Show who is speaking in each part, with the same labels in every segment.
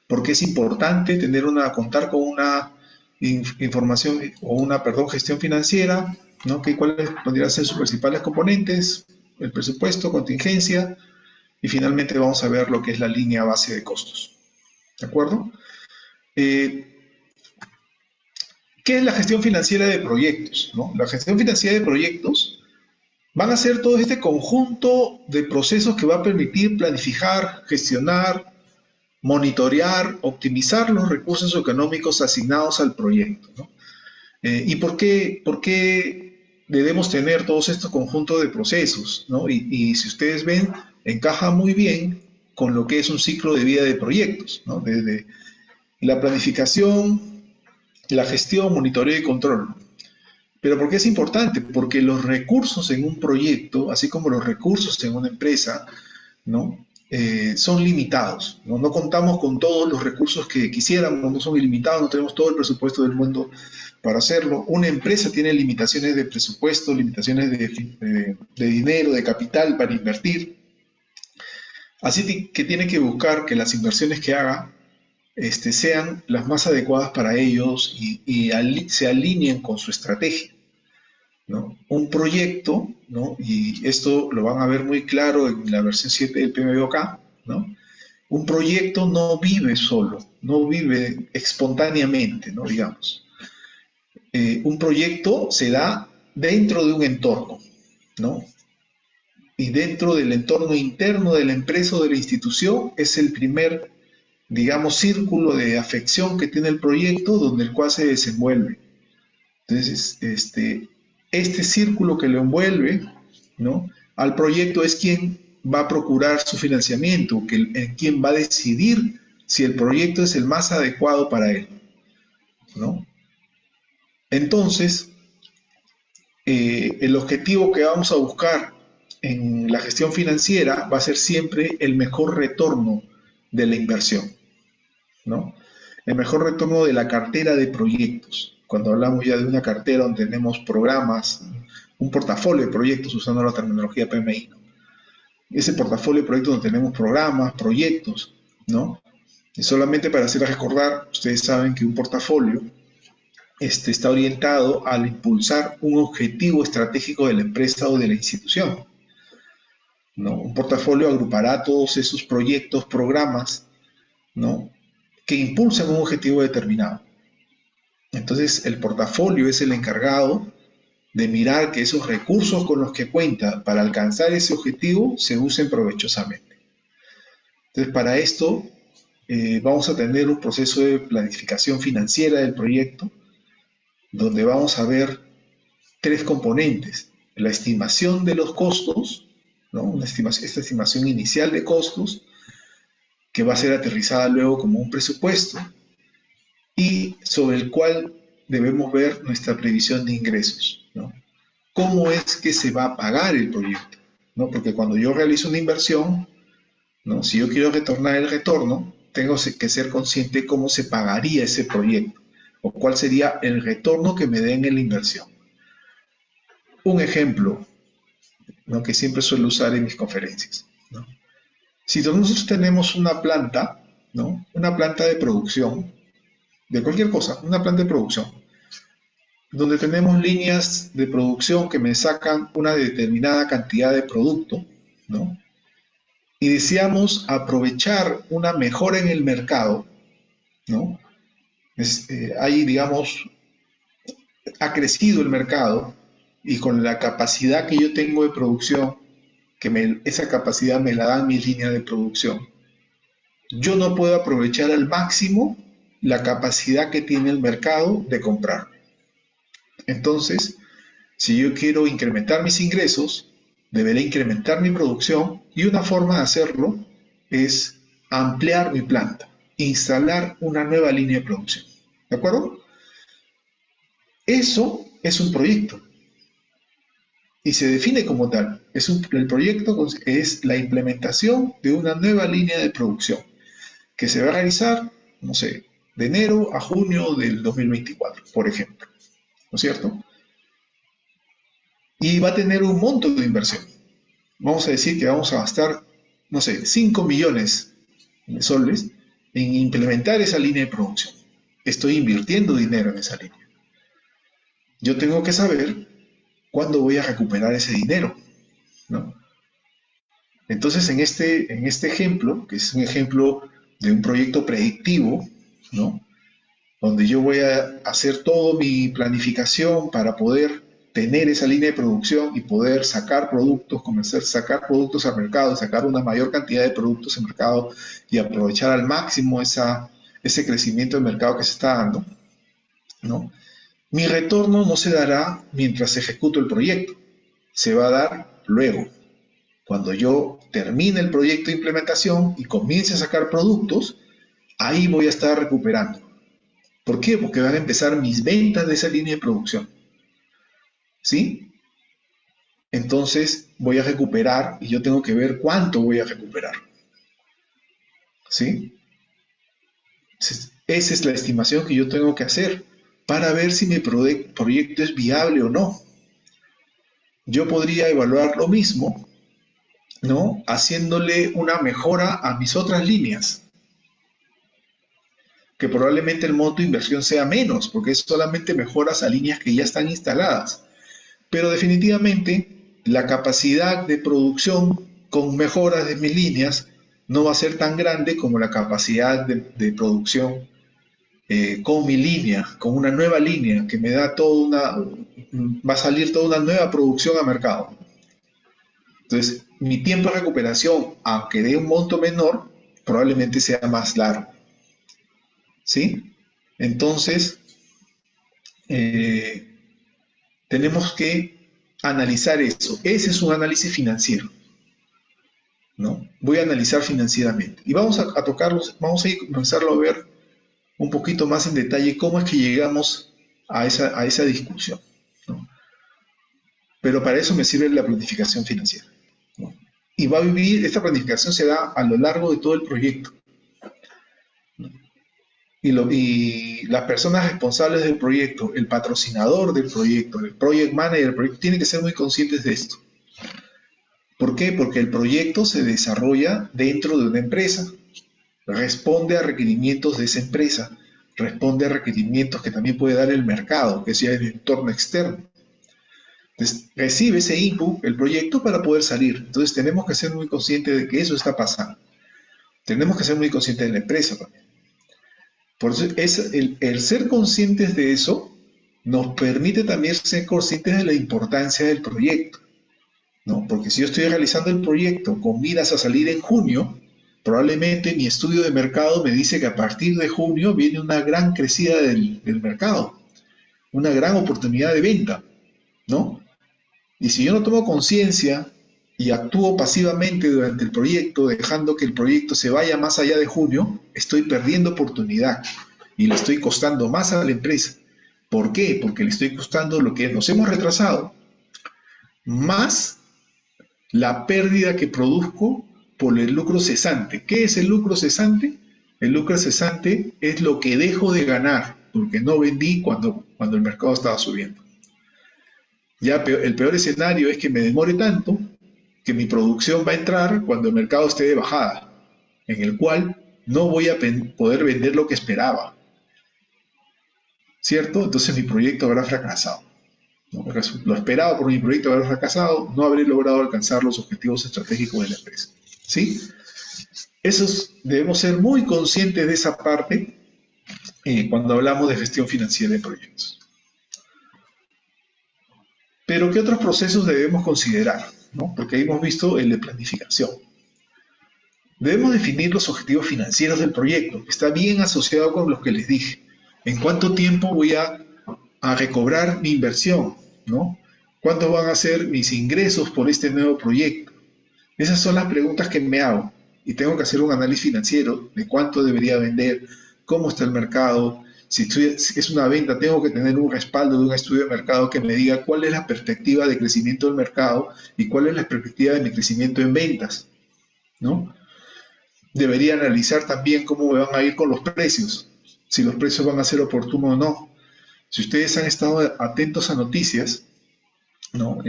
Speaker 1: porque es importante contar con una información o gestión financiera, ¿no? ¿Cuáles podrían ser sus principales componentes? El presupuesto, contingencia, y finalmente vamos a ver lo que es la línea base de costos. ¿De acuerdo? Eh, ¿Qué es la gestión financiera de proyectos? ¿No? La gestión financiera de proyectos van a ser todo este conjunto de procesos que va a permitir planificar, gestionar, monitorear, optimizar los recursos económicos asignados al proyecto, ¿no? ¿Y por qué debemos tener todos estos conjuntos de procesos, ¿no? Y si ustedes ven, encaja muy bien con lo que es un ciclo de vida de proyectos, ¿no? Desde la planificación, la gestión, monitoreo y control. ¿Pero por qué es importante? Porque los recursos en un proyecto, así como los recursos en una empresa, ¿no? Son limitados, ¿no? No contamos con todos los recursos que quisiéramos, no son ilimitados, no tenemos todo el presupuesto del mundo para hacerlo. Una empresa tiene limitaciones de presupuesto, limitaciones de dinero, de capital para invertir. Así que tiene que buscar que las inversiones que haga sean las más adecuadas para ellos y se alineen con su estrategia, ¿no? Un proyecto, ¿no? Y esto lo van a ver muy claro en la versión 7 del PMBOK, ¿no? Un proyecto no vive solo, no vive espontáneamente, ¿no? Digamos. Un proyecto se da dentro de un entorno, ¿no? Y dentro del entorno interno de la empresa o de la institución es el primer, digamos, círculo de afección que tiene el proyecto donde el cual se desenvuelve. Entonces, este círculo que lo envuelve, ¿no? Al proyecto es quien va a procurar su financiamiento, quien va a decidir si el proyecto es el más adecuado para él, ¿no? Entonces, el objetivo que vamos a buscar en la gestión financiera va a ser siempre el mejor retorno de la inversión, ¿no? El mejor retorno de la cartera de proyectos. Cuando hablamos ya de una cartera donde tenemos programas, un portafolio de proyectos usando la terminología PMI, ¿no? Ese portafolio de proyectos donde tenemos programas, proyectos, ¿no? Y solamente para hacerles recordar, ustedes saben que un portafolio está orientado al impulsar un objetivo estratégico de la empresa o de la institución, ¿no? Un portafolio agrupará todos esos proyectos, programas, ¿no? Que impulsan un objetivo determinado. Entonces, el portafolio es el encargado de mirar que esos recursos con los que cuenta para alcanzar ese objetivo se usen provechosamente. Entonces, para esto vamos a tener un proceso de planificación financiera del proyecto, donde vamos a ver tres componentes: la estimación de los costos, ¿no? Esta estimación inicial de costos, que va a ser aterrizada luego como un presupuesto, y sobre el cual debemos ver nuestra previsión de ingresos, ¿no? ¿Cómo es que se va a pagar el proyecto? ¿No? Porque cuando yo realizo una inversión, ¿no? Si yo quiero retornar el retorno, tengo que ser consciente de cómo se pagaría ese proyecto o cuál sería el retorno que me den en la inversión. Un ejemplo, ¿no? Que siempre suelo usar en mis conferencias, ¿no? Si nosotros tenemos una planta, ¿no? Una planta de producción, de cualquier cosa, una planta de producción, donde tenemos líneas de producción que me sacan una determinada cantidad de producto, ¿no? Y deseamos aprovechar una mejora en el mercado, ¿no? Ahí, digamos, ha crecido el mercado y con la capacidad que yo tengo de producción, esa capacidad me la dan mis líneas de producción, yo no puedo aprovechar al máximo la capacidad que tiene el mercado de comprar. Entonces, si yo quiero incrementar mis ingresos, deberé incrementar mi producción y una forma de hacerlo es ampliar mi planta, instalar una nueva línea de producción. ¿De acuerdo? Eso es un proyecto y se define como tal. El proyecto es la implementación de una nueva línea de producción que se va a realizar, no sé, de enero a junio del 2024, por ejemplo, ¿no es cierto? Y va a tener un monto de inversión. Vamos a decir que vamos a gastar, no sé, 5 millones de soles en implementar esa línea de producción. Estoy invirtiendo dinero en esa línea. Yo tengo que saber cuándo voy a recuperar ese dinero, ¿no? Entonces, en este ejemplo, que es un ejemplo de un proyecto predictivo, ¿no? Donde yo voy a hacer toda mi planificación para poder tener esa línea de producción y poder sacar productos, comenzar a sacar productos al mercado, sacar una mayor cantidad de productos al mercado y aprovechar al máximo ese crecimiento del mercado que se está dando, ¿no? Mi retorno no se dará mientras ejecuto el proyecto, se va a dar luego. Cuando yo termine el proyecto de implementación y comience a sacar productos, ahí voy a estar recuperando. ¿Por qué? Porque van a empezar mis ventas de esa línea de producción. ¿Sí? Entonces voy a recuperar y yo tengo que ver cuánto voy a recuperar. ¿Sí? Esa es la estimación que yo tengo que hacer para ver si mi proyecto es viable o no. Yo podría evaluar lo mismo, ¿no? Haciéndole una mejora a mis otras líneas, que probablemente el monto de inversión sea menos, porque es solamente mejoras a líneas que ya están instaladas. Pero definitivamente la capacidad de producción con mejoras de mis líneas no va a ser tan grande como la capacidad de producción con mi línea, con una nueva línea que me da va a salir toda una nueva producción a mercado. Entonces, mi tiempo de recuperación, aunque de un monto menor, probablemente sea más largo. ¿Sí? Entonces, eh, tenemos que analizar eso. Ese es un análisis financiero, ¿no? Voy a analizar financieramente. Y vamos a tocarlos, vamos a comenzarlo a ver un poquito más en detalle cómo es que llegamos a esa discusión, ¿no? Pero para eso me sirve la planificación financiera, ¿no? Y esta planificación se da a lo largo de todo el proyecto, ¿no? Y las personas responsables del proyecto, el patrocinador del proyecto, el project manager del proyecto, tienen que ser muy conscientes de esto. ¿Por qué? Porque el proyecto se desarrolla dentro de una empresa, responde a requerimientos de esa empresa, responde a requerimientos que también puede dar el mercado, que sea el entorno externo. Entonces, recibe ese input, el proyecto, para poder salir. Entonces, tenemos que ser muy conscientes de que eso está pasando. Tenemos que ser muy conscientes de la empresa también. Por eso, el ser conscientes de eso nos permite también ser conscientes de la importancia del proyecto, ¿no? Porque si yo estoy realizando el proyecto con miras a salir en junio, probablemente mi estudio de mercado me dice que a partir de junio viene una gran crecida del mercado, una gran oportunidad de venta, ¿no? Y si yo no tomo conciencia y actúo pasivamente durante el proyecto, dejando que el proyecto se vaya más allá de junio, estoy perdiendo oportunidad y le estoy costando más a la empresa. ¿Por qué? Porque le estoy costando lo que nos hemos retrasado, más la pérdida que produzco por el lucro cesante. ¿Qué es el lucro cesante? El lucro cesante es lo que dejo de ganar porque no vendí cuando el mercado estaba subiendo. Ya el peor escenario es que me demore tanto que mi producción va a entrar cuando el mercado esté de bajada, en el cual no voy a poder vender lo que esperaba, ¿cierto? Entonces mi proyecto habrá fracasado, ¿no? Lo esperado por mi proyecto habrá fracasado, no habré logrado alcanzar los objetivos estratégicos de la empresa, ¿sí? Debemos ser muy conscientes de esa parte cuando hablamos de gestión financiera de proyectos. Pero ¿qué otros procesos debemos considerar, ¿no? Porque hemos visto el de planificación. Debemos definir los objetivos financieros del proyecto, que está bien asociado con los que les dije. ¿En cuánto tiempo voy a recobrar mi inversión, ¿no? ¿Cuántos van a ser mis ingresos por este nuevo proyecto? Esas son las preguntas que me hago y tengo que hacer un análisis financiero de cuánto debería vender, cómo está el mercado. Si es una venta, tengo que tener un respaldo de un estudio de mercado que me diga cuál es la perspectiva de crecimiento del mercado y cuál es la perspectiva de mi crecimiento en ventas, ¿no? Debería analizar también cómo me van a ir con los precios, si los precios van a ser oportunos o no. Si ustedes han estado atentos a noticias, ¿no?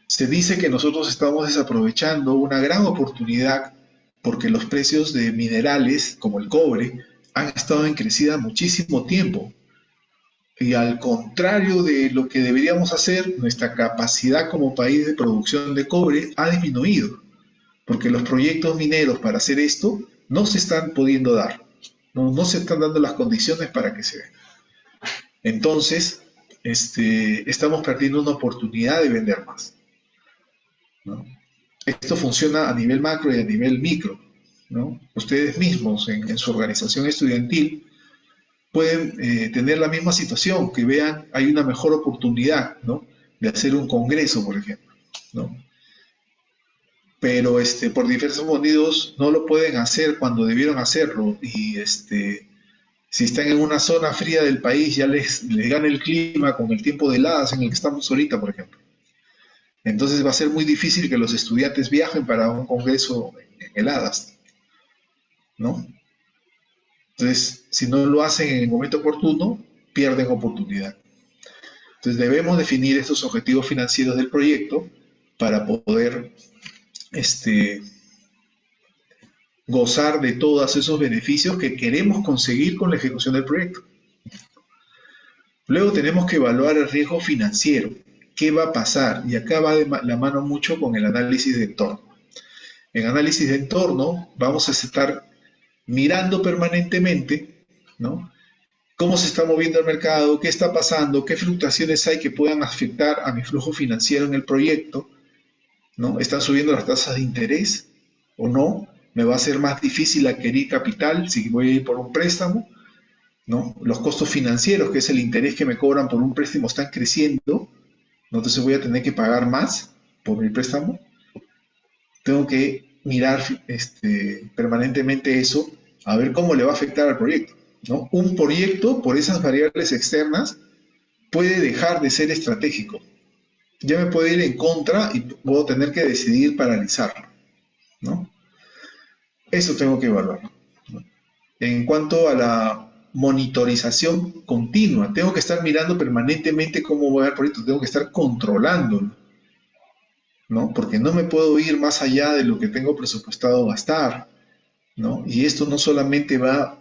Speaker 1: Se dice que nosotros estamos desaprovechando una gran oportunidad porque los precios de minerales como el cobre han estado en crecida muchísimo tiempo. Y al contrario de lo que deberíamos hacer, nuestra capacidad como país de producción de cobre ha disminuido, porque los proyectos mineros para hacer esto no se están pudiendo dar, no se están dando las condiciones para que se den. Entonces, estamos perdiendo una oportunidad de vender más, ¿no? Esto funciona a nivel macro y a nivel micro, ¿no? Ustedes mismos en su organización estudiantil pueden tener la misma situación, que vean hay una mejor oportunidad, ¿no? De hacer un congreso, por ejemplo, ¿no? Pero por diversos motivos no lo pueden hacer cuando debieron hacerlo y si están en una zona fría del país ya les gana el clima con el tiempo de heladas en el que estamos ahorita, por ejemplo. Entonces va a ser muy difícil que los estudiantes viajen para un congreso en heladas, ¿no? Entonces, si no lo hacen en el momento oportuno, pierden oportunidad. Entonces, debemos definir estos objetivos financieros del proyecto para poder gozar de todos esos beneficios que queremos conseguir con la ejecución del proyecto. Luego tenemos que evaluar el riesgo financiero. ¿Qué va a pasar? Y acá va de la mano mucho con el análisis de entorno. En análisis de entorno vamos a estar mirando permanentemente, ¿no? Cómo se está moviendo el mercado, qué está pasando, qué fluctuaciones hay que puedan afectar a mi flujo financiero en el proyecto, ¿no? ¿Están subiendo las tasas de interés o no? ¿Me va a ser más difícil adquirir capital si voy a ir por un préstamo? ¿No? Los costos financieros, que es el interés que me cobran por un préstamo, están creciendo, ¿no? Entonces voy a tener que pagar más por mi préstamo. Tengo que mirar permanentemente eso, a ver cómo le va a afectar al proyecto, ¿no? Un proyecto, por esas variables externas, puede dejar de ser estratégico. Ya me puede ir en contra y puedo tener que decidir paralizarlo, ¿no? Eso tengo que evaluar, ¿no? En cuanto a la monitorización continua, tengo que estar mirando permanentemente cómo va el proyecto, tengo que estar controlándolo, ¿no? Porque no me puedo ir más allá de lo que tengo presupuestado gastar, ¿no? Y esto no solamente va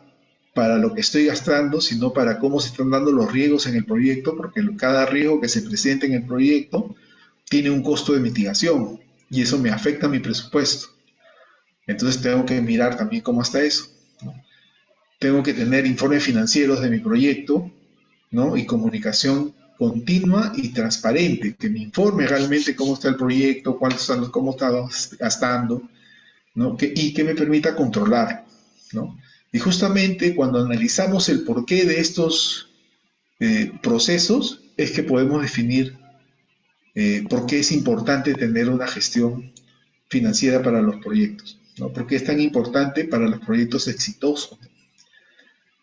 Speaker 1: para lo que estoy gastando, sino para cómo se están dando los riesgos en el proyecto, porque cada riesgo que se presente en el proyecto tiene un costo de mitigación y eso me afecta a mi presupuesto. Entonces tengo que mirar también cómo está eso, ¿no? Tengo que tener informes financieros de mi proyecto, ¿no? Y comunicación continua y transparente, que me informe realmente cómo está el proyecto, cómo está gastando, ¿no? Y que me permita controlar, ¿no? Y justamente cuando analizamos el porqué de estos procesos, es que podemos definir por qué es importante tener una gestión financiera para los proyectos, ¿no? ¿Por qué es tan importante para los proyectos exitosos?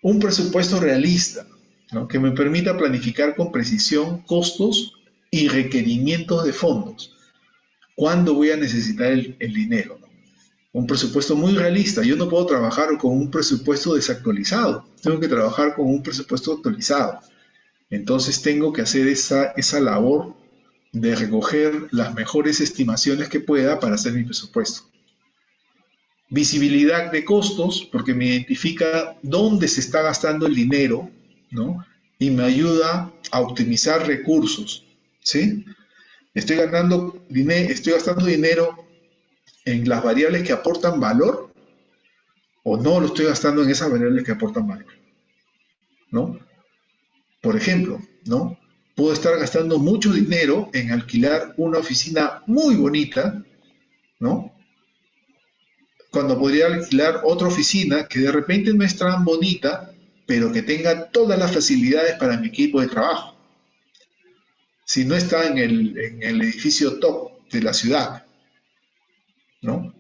Speaker 1: Un presupuesto realista, ¿no? Que me permita planificar con precisión costos y requerimientos de fondos. ¿Cuándo voy a necesitar el dinero? ¿No? Un presupuesto muy realista. Yo no puedo trabajar con un presupuesto desactualizado. Tengo que trabajar con un presupuesto actualizado. Entonces tengo que hacer esa labor de recoger las mejores estimaciones que pueda para hacer mi presupuesto. Visibilidad de costos, porque me identifica dónde se está gastando el dinero, ¿no? Y me ayuda a optimizar recursos, ¿sí? Estoy gastando dinero en las variables que aportan valor o no lo estoy gastando en esas variables que aportan valor, ¿no? Por ejemplo, ¿no? Puedo estar gastando mucho dinero en alquilar una oficina muy bonita, ¿no? Cuando podría alquilar otra oficina que de repente no es tan bonita, pero que tenga todas las facilidades para mi equipo de trabajo. Si no está en el edificio top de la ciudad, ¿no?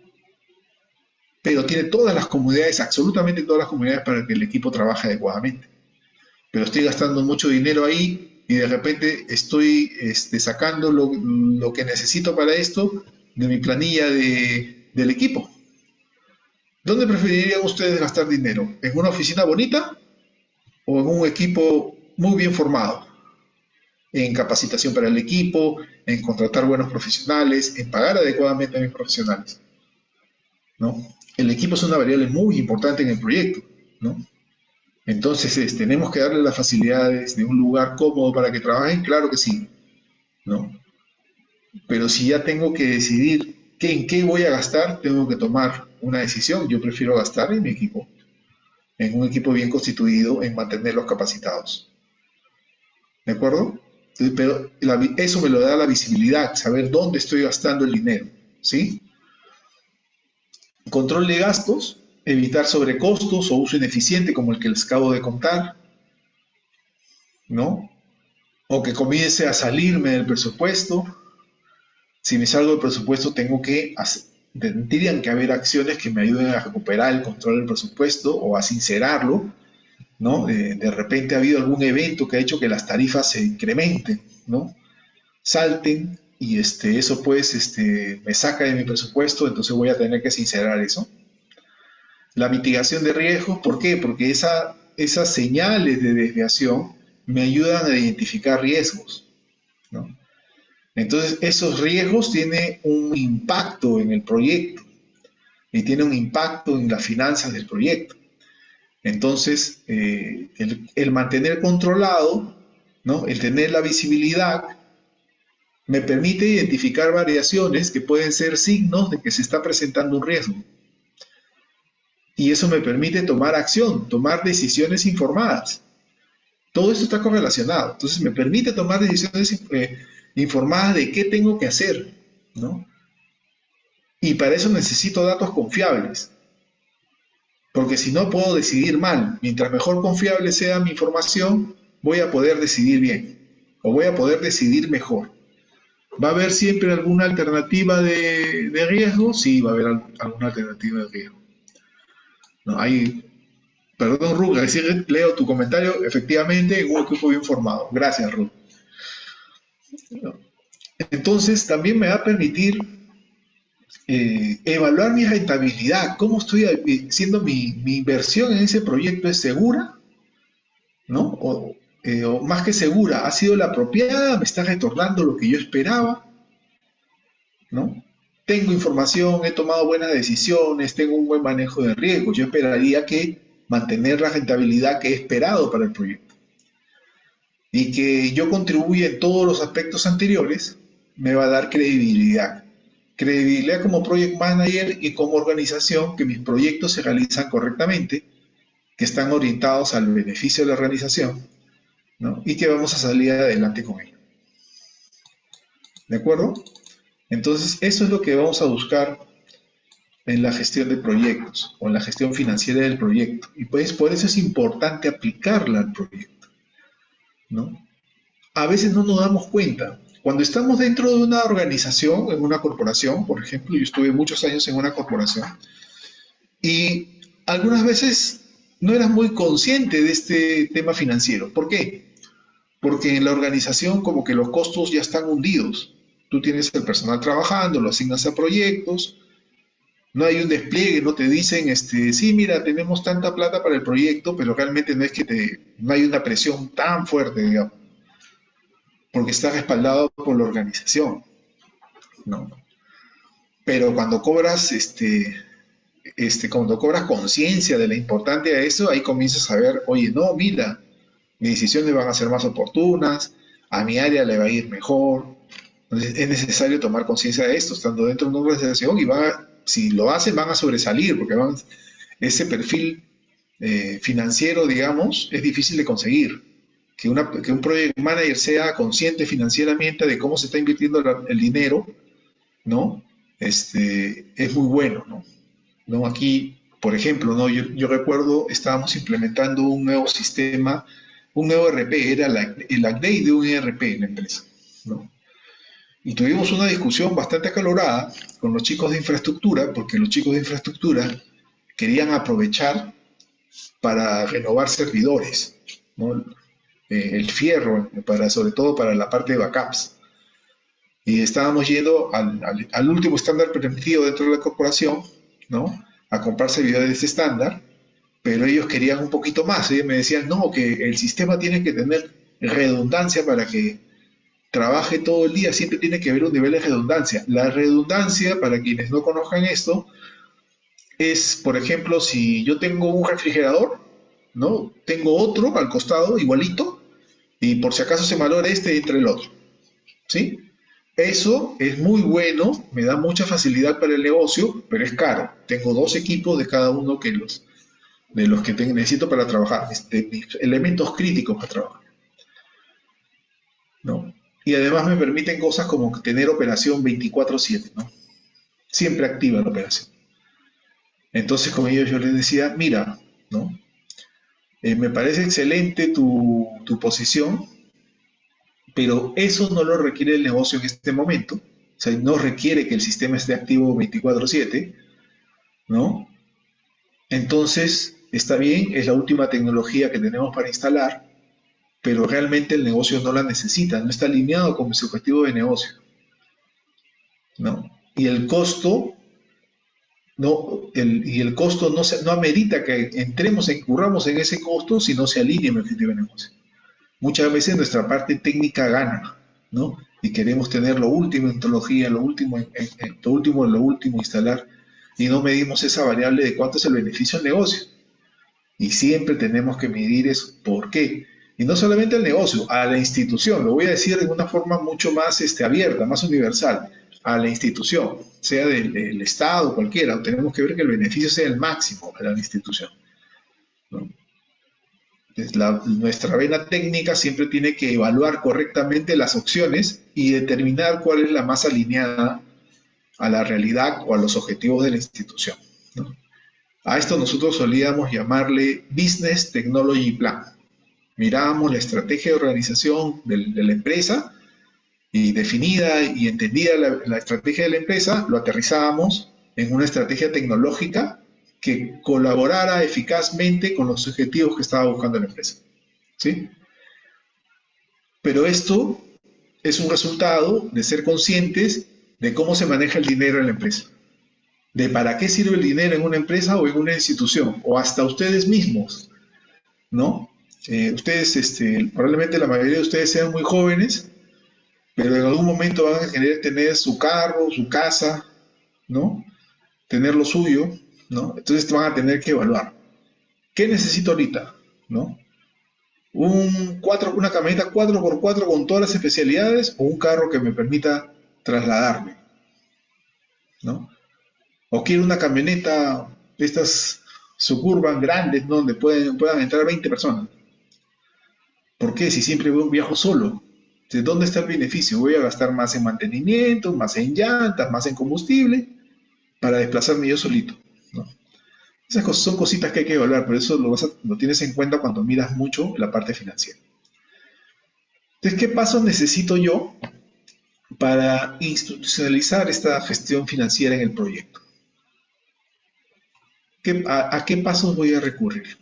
Speaker 1: Pero tiene todas las comodidades, absolutamente todas las comodidades para que el equipo trabaje adecuadamente. Pero estoy gastando mucho dinero ahí y de repente estoy sacando lo que necesito para esto de mi planilla del equipo. ¿Dónde preferirían ustedes gastar dinero? ¿En una oficina bonita o en un equipo muy bien formado? En capacitación para el equipo, en contratar buenos profesionales, en pagar adecuadamente a mis profesionales, ¿no? el equipo es una variable muy importante en el proyecto, ¿no? Entonces, tenemos que darle las facilidades de un lugar cómodo para que trabajen, claro que sí, ¿no? Pero si ya tengo que decidir en qué voy a gastar, tengo que tomar una decisión. Yo prefiero gastar en mi equipo, en un equipo bien constituido, en mantenerlos capacitados. ¿De acuerdo? Pero eso me lo da la visibilidad, saber dónde estoy gastando el dinero, ¿sí? Control de gastos, evitar sobrecostos o uso ineficiente como el que les acabo de contar, ¿no? O que comience a salirme del presupuesto. Si me salgo del presupuesto, tendrían que haber acciones que me ayuden a recuperar el control del presupuesto o a sincerarlo, ¿no? De repente ha habido algún evento que ha hecho que las tarifas se incrementen, ¿no? Salten y eso pues me saca de mi presupuesto, entonces voy a tener que sincerar eso. La mitigación de riesgos, ¿por qué? Porque esas señales de desviación me ayudan a identificar riesgos, ¿no? Entonces, esos riesgos tienen un impacto en el proyecto y tienen un impacto en las finanzas del proyecto. Entonces, el mantener controlado, ¿no? El tener la visibilidad, me permite identificar variaciones que pueden ser signos de que se está presentando un riesgo. Y eso me permite tomar acción, tomar decisiones informadas. Todo esto está correlacionado. Entonces me permite tomar decisiones informadas de qué tengo que hacer, ¿no? Y para eso necesito datos confiables, porque si no puedo decidir mal. Mientras mejor confiable sea mi información, voy a poder decidir bien, o voy a poder decidir mejor. ¿Va a haber siempre alguna alternativa de riesgo? Sí, va a haber alguna alternativa de riesgo. No, perdón, Ruth, decir, leo tu comentario, efectivamente, en un equipo bien formado. Gracias, Ruth. Entonces, también me va a permitir evaluar mi rentabilidad, cómo estoy siendo mi inversión en ese proyecto es segura, ¿no? O más que segura, ha sido la apropiada, me está retornando lo que yo esperaba, ¿no? Tengo información, he tomado buenas decisiones, tengo un buen manejo de riesgos. Yo esperaría que mantener la rentabilidad que he esperado para el proyecto y que yo contribuya en todos los aspectos anteriores, me va a dar credibilidad. Credibilidad como project manager y como organización, que mis proyectos se realizan correctamente, que están orientados al beneficio de la organización, ¿no? Y que vamos a salir adelante con ello. ¿De acuerdo? Entonces, eso es lo que vamos a buscar en la gestión de proyectos o en la gestión financiera del proyecto. Y pues por eso es importante aplicarla al proyecto, ¿no? A veces no nos damos cuenta. Cuando estamos dentro de una organización, en una corporación, por ejemplo, yo estuve muchos años en una corporación y algunas veces no eras muy consciente de este tema financiero. ¿Por qué? Porque en la organización como que los costos ya están hundidos. Tú tienes el personal trabajando, lo asignas a proyectos, no hay un despliegue, no te dicen, sí, mira, tenemos tanta plata para el proyecto, pero realmente no es que no hay una presión tan fuerte, digamos, porque está respaldado por la organización, ¿no? Pero cuando cobras conciencia de la importancia de eso, ahí comienzas a ver, oye, no, mira, mis decisiones van a ser más oportunas, a mi área le va a ir mejor. Entonces es necesario tomar conciencia de esto, estando dentro de una organización y si lo hacen van a sobresalir, porque ese perfil financiero, digamos, es difícil de conseguir. Que un project manager sea consciente financieramente de cómo se está invirtiendo el dinero, ¿no? Es muy bueno, ¿no? ¿No? Aquí, por ejemplo, ¿no? Yo recuerdo, estábamos implementando un nuevo sistema, un nuevo ERP, era el update de un ERP en la empresa, ¿no? Y tuvimos una discusión bastante acalorada con los chicos de infraestructura, porque los chicos de infraestructura querían aprovechar para renovar servidores, ¿no? El fierro, sobre todo para la parte de backups. Y estábamos yendo al último estándar permitido dentro de la corporación, ¿no? A comprar servidores de ese estándar, pero ellos querían un poquito más. Ellos me decían, no, que el sistema tiene que tener redundancia para que trabaje todo el día, siempre tiene que haber un nivel de redundancia. La redundancia, para quienes no conozcan esto, es, por ejemplo, si yo tengo un refrigerador, ¿no? Tengo otro al costado, igualito, y por si acaso se malogra este, entra el otro, ¿sí? Eso es muy bueno, me da mucha facilidad para el negocio, pero es caro. Tengo dos equipos de cada uno de los que necesito para trabajar, mis elementos críticos para trabajar, ¿no? Y además me permiten cosas como tener operación 24/7, ¿no? Siempre activa la operación. Entonces con ellos yo les decía, mira, ¿no? Me parece excelente tu posición, pero eso no lo requiere el negocio en este momento. O sea, no requiere que el sistema esté activo 24/7, ¿no? Entonces, está bien, es la última tecnología que tenemos para instalar, pero realmente el negocio no la necesita, no está alineado con su objetivo de negocio, ¿no? Y el costo el costo no amerita que entremos, incurramos en ese costo si no se alinea el objetivo de negocio. Muchas veces nuestra parte técnica gana, ¿no? Y queremos tener lo último en tecnología, lo último instalar, y no medimos esa variable de cuánto es el beneficio del negocio. Y siempre tenemos que medir eso. ¿Por qué? Y no solamente al negocio, a la institución. Lo voy a decir de una forma mucho más abierta, más universal. A la institución, sea del Estado, cualquiera. Tenemos que ver que el beneficio sea el máximo para la institución, ¿no? Nuestra vena técnica siempre tiene que evaluar correctamente las opciones y determinar cuál es la más alineada a la realidad o a los objetivos de la institución, ¿no? A esto nosotros solíamos llamarle Business Technology Plan. Mirábamos la estrategia de organización de la empresa y definida y entendida la estrategia de la empresa, lo aterrizábamos en una estrategia tecnológica que colaborara eficazmente con los objetivos que estaba buscando la empresa, ¿sí? Pero esto es un resultado de ser conscientes de cómo se maneja el dinero en la empresa, de para qué sirve el dinero en una empresa o en una institución, o hasta ustedes mismos, ¿no? Ustedes, probablemente la mayoría de ustedes sean muy jóvenes, pero en algún momento van a querer tener su carro, su casa, ¿no? Tener lo suyo, ¿no? Entonces van a tener que evaluar. ¿Qué necesito ahorita? ¿No? Una camioneta 4x4 con todas las especialidades o un carro que me permita trasladarme, ¿no? O quiero una camioneta, estas suburban grandes, ¿no? Donde puedan entrar 20 personas. ¿Por qué? Si siempre viajo solo. ¿De dónde está el beneficio? Voy a gastar más en mantenimiento, más en llantas, más en combustible para desplazarme yo solito, ¿no? Esas cosas son cositas que hay que evaluar, pero eso lo tienes en cuenta cuando miras mucho la parte financiera. Entonces, ¿qué pasos necesito yo para institucionalizar esta gestión financiera en el proyecto? ¿A qué pasos voy a recurrir?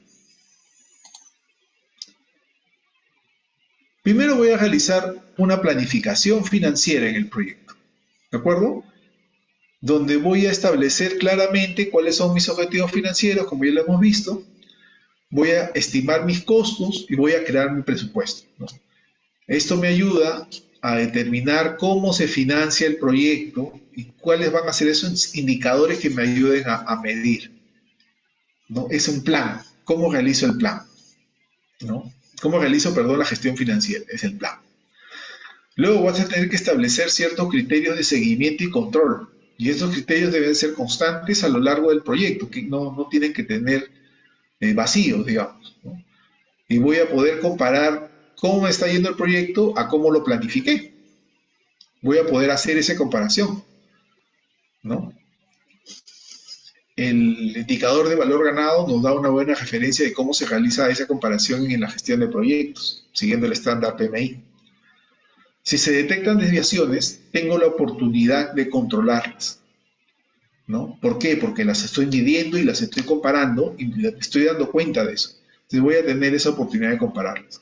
Speaker 1: Primero voy a realizar una planificación financiera en el proyecto, ¿de acuerdo? Donde voy a establecer claramente cuáles son mis objetivos financieros, como ya lo hemos visto, voy a estimar mis costos y voy a crear mi presupuesto, ¿no? Esto me ayuda a determinar cómo se financia el proyecto y cuáles van a ser esos indicadores que me ayuden a medir, ¿no? Es un plan. ¿Cómo realizo el plan? ¿No? ¿Cómo realizo, perdón, la gestión financiera? Es el plan. Luego vas a tener que establecer ciertos criterios de seguimiento y control. Y estos criterios deben ser constantes a lo largo del proyecto, que no tienen que tener vacíos, digamos, ¿no? Y voy a poder comparar cómo está yendo el proyecto a cómo lo planifiqué. Voy a poder hacer esa comparación, ¿no? El indicador de valor ganado nos da una buena referencia de cómo se realiza esa comparación en la gestión de proyectos, siguiendo el estándar PMI. Si se detectan desviaciones, tengo la oportunidad de controlarlas, ¿no? ¿Por qué? Porque las estoy midiendo y las estoy comparando y me estoy dando cuenta de eso. Entonces voy a tener esa oportunidad de compararlas.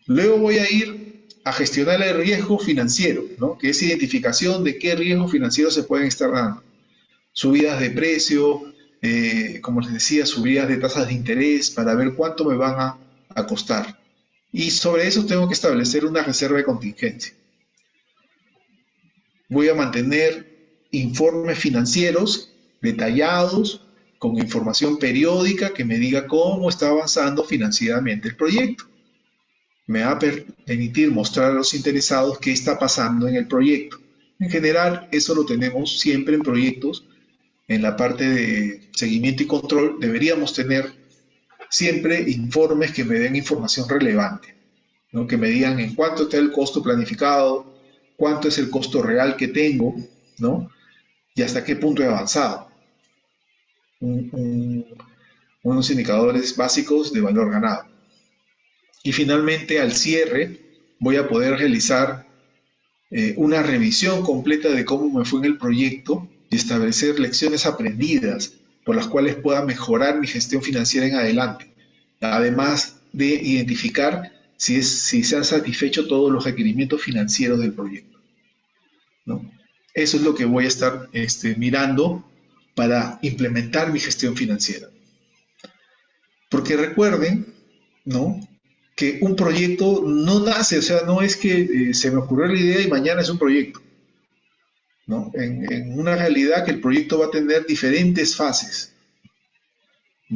Speaker 1: Luego voy a ir a gestionar el riesgo financiero, ¿no? Que es identificación de qué riesgos financieros se pueden estar dando. Subidas de precio, como les decía, subidas de tasas de interés para ver cuánto me van a costar. Y sobre eso tengo que establecer una reserva de contingencia. Voy a mantener informes financieros detallados con información periódica que me diga cómo está avanzando financieramente el proyecto. Me va a permitir mostrar a los interesados qué está pasando en el proyecto. En general, eso lo tenemos siempre en proyectos. En la parte de seguimiento y control deberíamos tener siempre informes que me den información relevante, ¿no? Que me digan en cuánto está el costo planificado, cuánto es el costo real que tengo, ¿no? Y hasta qué punto he avanzado. Unos indicadores básicos de valor ganado. Y finalmente, al cierre, voy a poder realizar una revisión completa de cómo me fue en el proyecto y establecer lecciones aprendidas por las cuales pueda mejorar mi gestión financiera en adelante, además de identificar si se han satisfecho todos los requerimientos financieros del proyecto, ¿no? Eso es lo que voy a estar mirando para implementar mi gestión financiera. Porque recuerden, ¿no?, que un proyecto no nace, o sea, no es que se me ocurrió la idea y mañana es un proyecto, ¿no? En una realidad que el proyecto va a tener diferentes fases.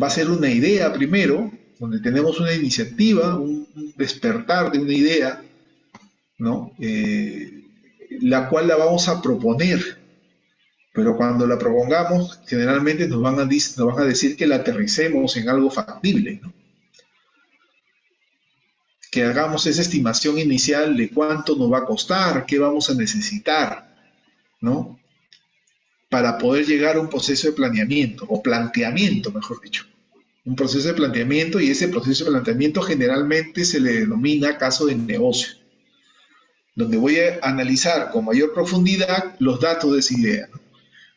Speaker 1: Va a ser una idea primero, donde tenemos una iniciativa, un despertar de una idea, ¿no? La cual la vamos a proponer, pero cuando la propongamos, generalmente nos van a decir que la aterricemos en algo factible, ¿no? Que hagamos esa estimación inicial de cuánto nos va a costar, qué vamos a necesitar, ¿no? Para poder llegar a un proceso de planeamiento, o planteamiento, mejor dicho. Un proceso de planteamiento, y ese proceso de planteamiento generalmente se le denomina caso de negocio, donde voy a analizar con mayor profundidad los datos de esa idea, ¿no?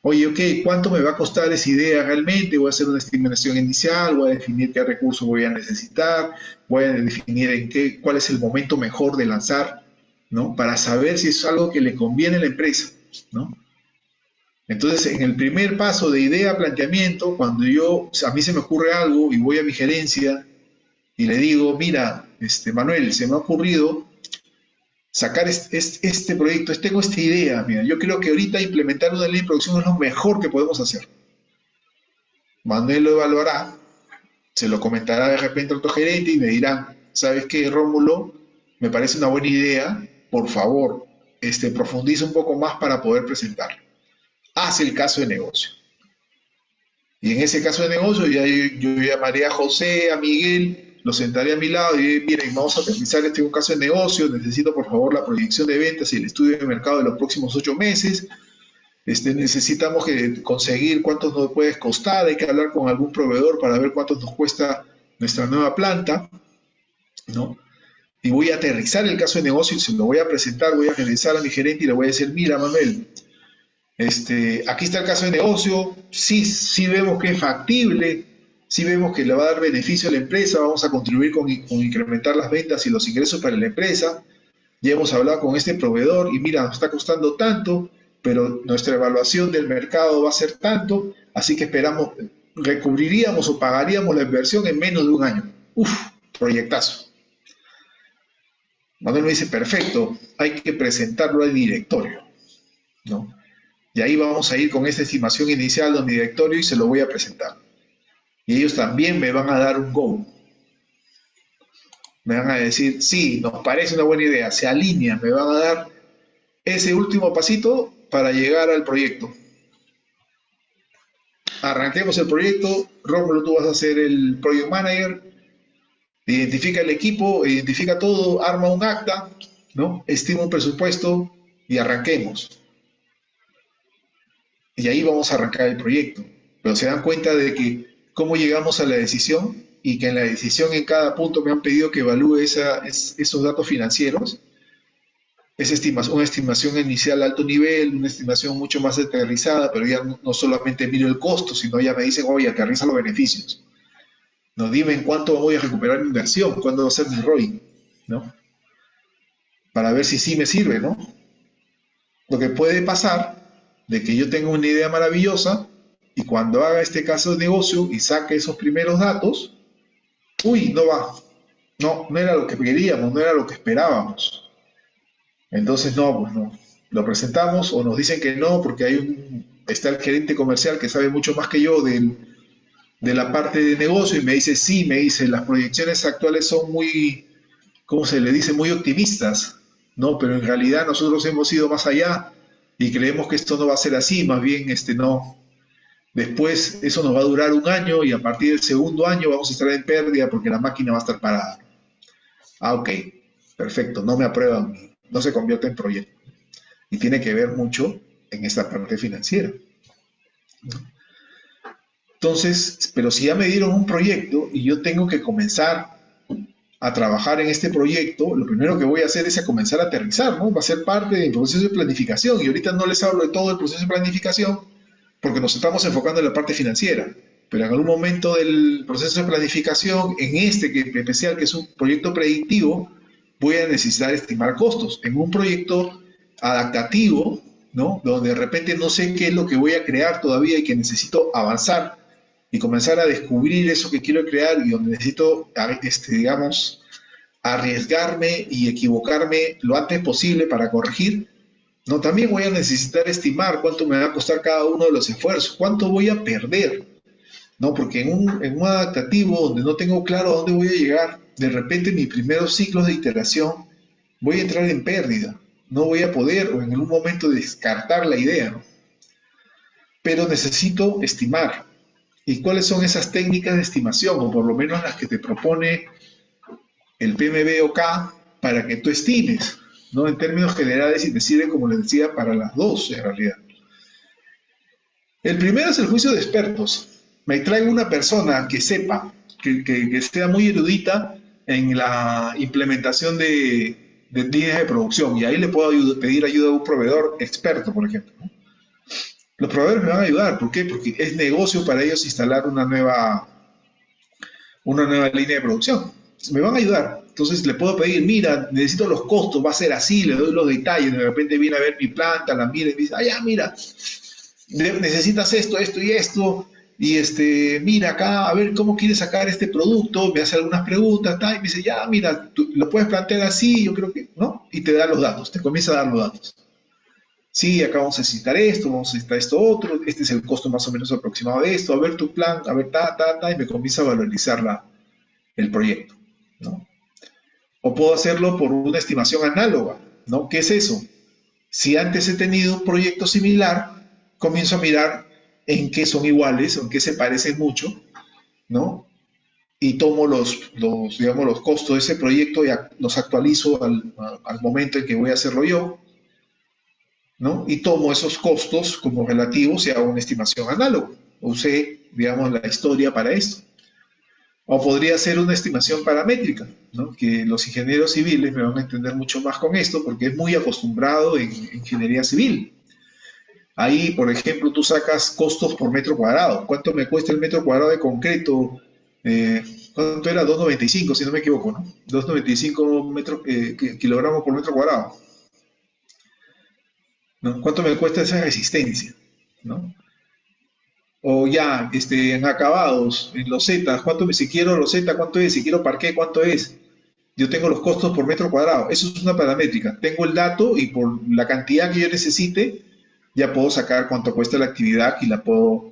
Speaker 1: Oye, ok, ¿cuánto me va a costar esa idea realmente? Voy a hacer una estimación inicial, voy a definir qué recursos voy a necesitar, voy a definir cuál es el momento mejor de lanzar, ¿no? Para saber si es algo que le conviene a la empresa, ¿no? Entonces, en el primer paso de idea a planteamiento, cuando a mí se me ocurre algo y voy a mi gerencia y le digo, mira, Manuel, se me ha ocurrido sacar este proyecto, tengo esta idea, mira, yo creo que ahorita implementar una ley de producción es lo mejor que podemos hacer. Manuel lo evaluará, se lo comentará de repente a otro gerente y me dirán, ¿sabes qué, Rómulo? Me parece una buena idea, por favor, profundiza un poco más para poder presentarlo. Haz el caso de negocio. Y en ese caso de negocio yo llamaré a José, a Miguel, los sentaré a mi lado y diré, miren, vamos a realizar un caso de negocio, necesito por favor la proyección de ventas y el estudio de mercado de los próximos 8 meses, necesitamos conseguir cuánto nos puede costar, hay que hablar con algún proveedor para ver cuánto nos cuesta nuestra nueva planta, ¿no? Y voy a aterrizar el caso de negocio y se lo voy a presentar, voy a regresar a mi gerente y le voy a decir, mira, Manuel, aquí está el caso de negocio, sí vemos que es factible, sí vemos que le va a dar beneficio a la empresa, vamos a contribuir con incrementar las ventas y los ingresos para la empresa, ya hemos hablado con este proveedor y mira, nos está costando tanto, pero nuestra evaluación del mercado va a ser tanto, así que esperamos, recubriríamos o pagaríamos la inversión en menos de un año. Uf, proyectazo. Manuel me dice, perfecto, hay que presentarlo al directorio, ¿no? Y ahí vamos a ir con esta estimación inicial de mi directorio y se lo voy a presentar. Y ellos también me van a dar un go. Me van a decir, sí, nos parece una buena idea, se alinean, me van a dar ese último pasito para llegar al proyecto. Arranquemos el proyecto, Rómulo, tú vas a ser el project manager, identifica el equipo, identifica todo, arma un acta, ¿no? Estima un presupuesto y arranquemos. Y ahí vamos a arrancar el proyecto. Pero se dan cuenta de que cómo llegamos a la decisión y que en la decisión en cada punto me han pedido que evalúe esos datos financieros. Es una estimación inicial a alto nivel, una estimación mucho más aterrizada, pero ya no solamente miro el costo, sino ya me dicen, oye, aterriza los beneficios. No, dime en cuánto voy a recuperar mi inversión, cuándo va a ser mi ROI, ¿no? Para ver si sí me sirve, ¿no? Lo que puede pasar de que yo tenga una idea maravillosa y cuando haga este caso de negocio y saque esos primeros datos, uy, no va. No era lo que queríamos, no era lo que esperábamos. Entonces, no, pues no. Lo presentamos o nos dicen que no porque está el gerente comercial que sabe mucho más que yo de la parte de negocio y me dice, sí, me dice, las proyecciones actuales son muy, ¿cómo se le dice? Muy optimistas, ¿no? Pero en realidad nosotros hemos ido más allá y creemos que esto no va a ser así, más bien no. Después eso nos va a durar un año y a partir del segundo año vamos a estar en pérdida porque la máquina va a estar parada. Ah, ok, perfecto, no me aprueban, no se convierte en proyecto. Y tiene que ver mucho en esta parte financiera. Entonces, pero si ya me dieron un proyecto y yo tengo que comenzar a trabajar en este proyecto, lo primero que voy a hacer es a comenzar a aterrizar, ¿no? Va a ser parte del proceso de planificación. Y ahorita no les hablo de todo el proceso de planificación porque nos estamos enfocando en la parte financiera. Pero en algún momento del proceso de planificación, en este que especial, que es un proyecto predictivo, voy a necesitar estimar costos. En un proyecto adaptativo, ¿no? Donde de repente no sé qué es lo que voy a crear todavía y que necesito avanzar y comenzar a descubrir eso que quiero crear y donde necesito, digamos, arriesgarme y equivocarme lo antes posible para corregir, no, también voy a necesitar estimar cuánto me va a costar cada uno de los esfuerzos, cuánto voy a perder, ¿no? Porque en un adaptativo donde no tengo claro a dónde voy a llegar, de repente en mis primeros ciclos de iteración voy a entrar en pérdida, no voy a poder o en algún momento descartar la idea, ¿no? Pero necesito estimar. ¿Y cuáles son esas técnicas de estimación, o por lo menos las que te propone el PMBOK para que tú estimes, ¿no? En términos generales y te sirve, como les decía, para las dos en realidad. El primero es el juicio de expertos. Me traigo una persona que sepa, que sea muy erudita en la implementación de líneas de producción y ahí le puedo pedir ayuda a un proveedor experto, por ejemplo, ¿no? Los proveedores me van a ayudar, ¿por qué? Porque es negocio para ellos instalar una nueva línea de producción. Me van a ayudar. Entonces le puedo pedir, mira, necesito los costos, va a ser así, le doy los detalles, de repente viene a ver mi planta, la mira y dice, ah, ya, mira, necesitas esto, esto y esto, y mira acá, a ver cómo quieres sacar este producto, me hace algunas preguntas, y me dice, ya, mira, tú lo puedes plantear así, yo creo que, ¿no? Y te da los datos, te comienza a dar los datos. Sí, acá vamos a necesitar esto, vamos a necesitar esto otro, este es el costo más o menos aproximado de esto, a ver tu plan, a ver, y me comienza a valorizar el proyecto, ¿no? O puedo hacerlo por una estimación análoga, ¿no? ¿Qué es eso? Si antes he tenido un proyecto similar, comienzo a mirar en qué son iguales o en qué se parecen mucho, ¿no? Y tomo digamos, los costos de ese proyecto y los actualizo al momento en que voy a hacerlo yo, ¿no? Y tomo esos costos como relativos y hago una estimación análoga. Usé, digamos, la historia para esto. O podría ser una estimación paramétrica, ¿no? Que los ingenieros civiles me van a entender mucho más con esto porque es muy acostumbrado en ingeniería civil. Ahí, por ejemplo, tú sacas costos por metro cuadrado. ¿Cuánto me cuesta el metro cuadrado de concreto? ¿Cuánto era? 2,95, si no me equivoco, ¿no? 2,95 kilogramos por metro cuadrado, ¿no? ¿Cuánto me cuesta esa resistencia, ¿no? O ya, en acabados, en losetas, si quiero loseta, ¿cuánto es? Si quiero parqué, ¿cuánto es? Yo tengo los costos por metro cuadrado. Eso es una paramétrica. Tengo el dato y por la cantidad que yo necesite, ya puedo sacar cuánto cuesta la actividad y la puedo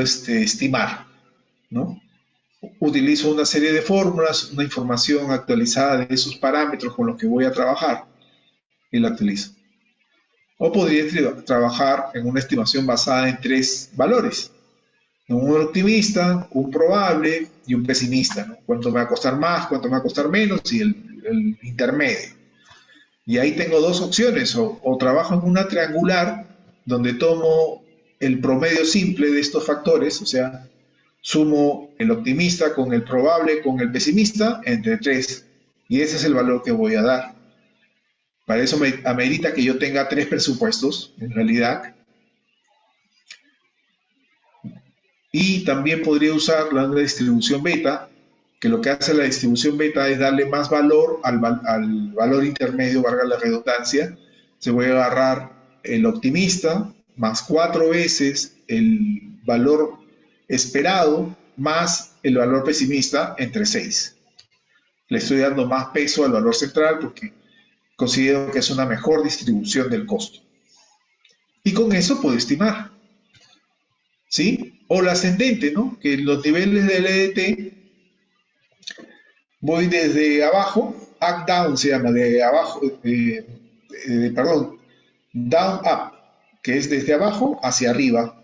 Speaker 1: estimar, ¿no? Utilizo una serie de fórmulas, una información actualizada de esos parámetros con los que voy a trabajar y la utilizo. O podría trabajar en una estimación basada en 3 valores: un optimista, un probable y un pesimista, ¿no? Cuánto me va a costar más, cuánto me va a costar menos y el intermedio. Y ahí tengo dos opciones: o trabajo en una triangular donde tomo el promedio simple de estos factores, o sea, sumo el optimista con el probable con el pesimista entre 3 y ese es el valor que voy a dar. Para eso me amerita que yo tenga 3 presupuestos, en realidad. Y también podría usar la distribución beta, que lo que hace la distribución beta es darle más valor al valor intermedio, valga la redundancia. Se voy a agarrar el optimista más 4 veces el valor esperado más el valor pesimista entre 6. Le estoy dando más peso al valor central porque considero que es una mejor distribución del costo. Y con eso puedo estimar. ¿sí? O la ascendente, ¿no? Que los niveles del EDT voy desde abajo, up down se llama, de abajo, perdón, down up, que es desde abajo hacia arriba.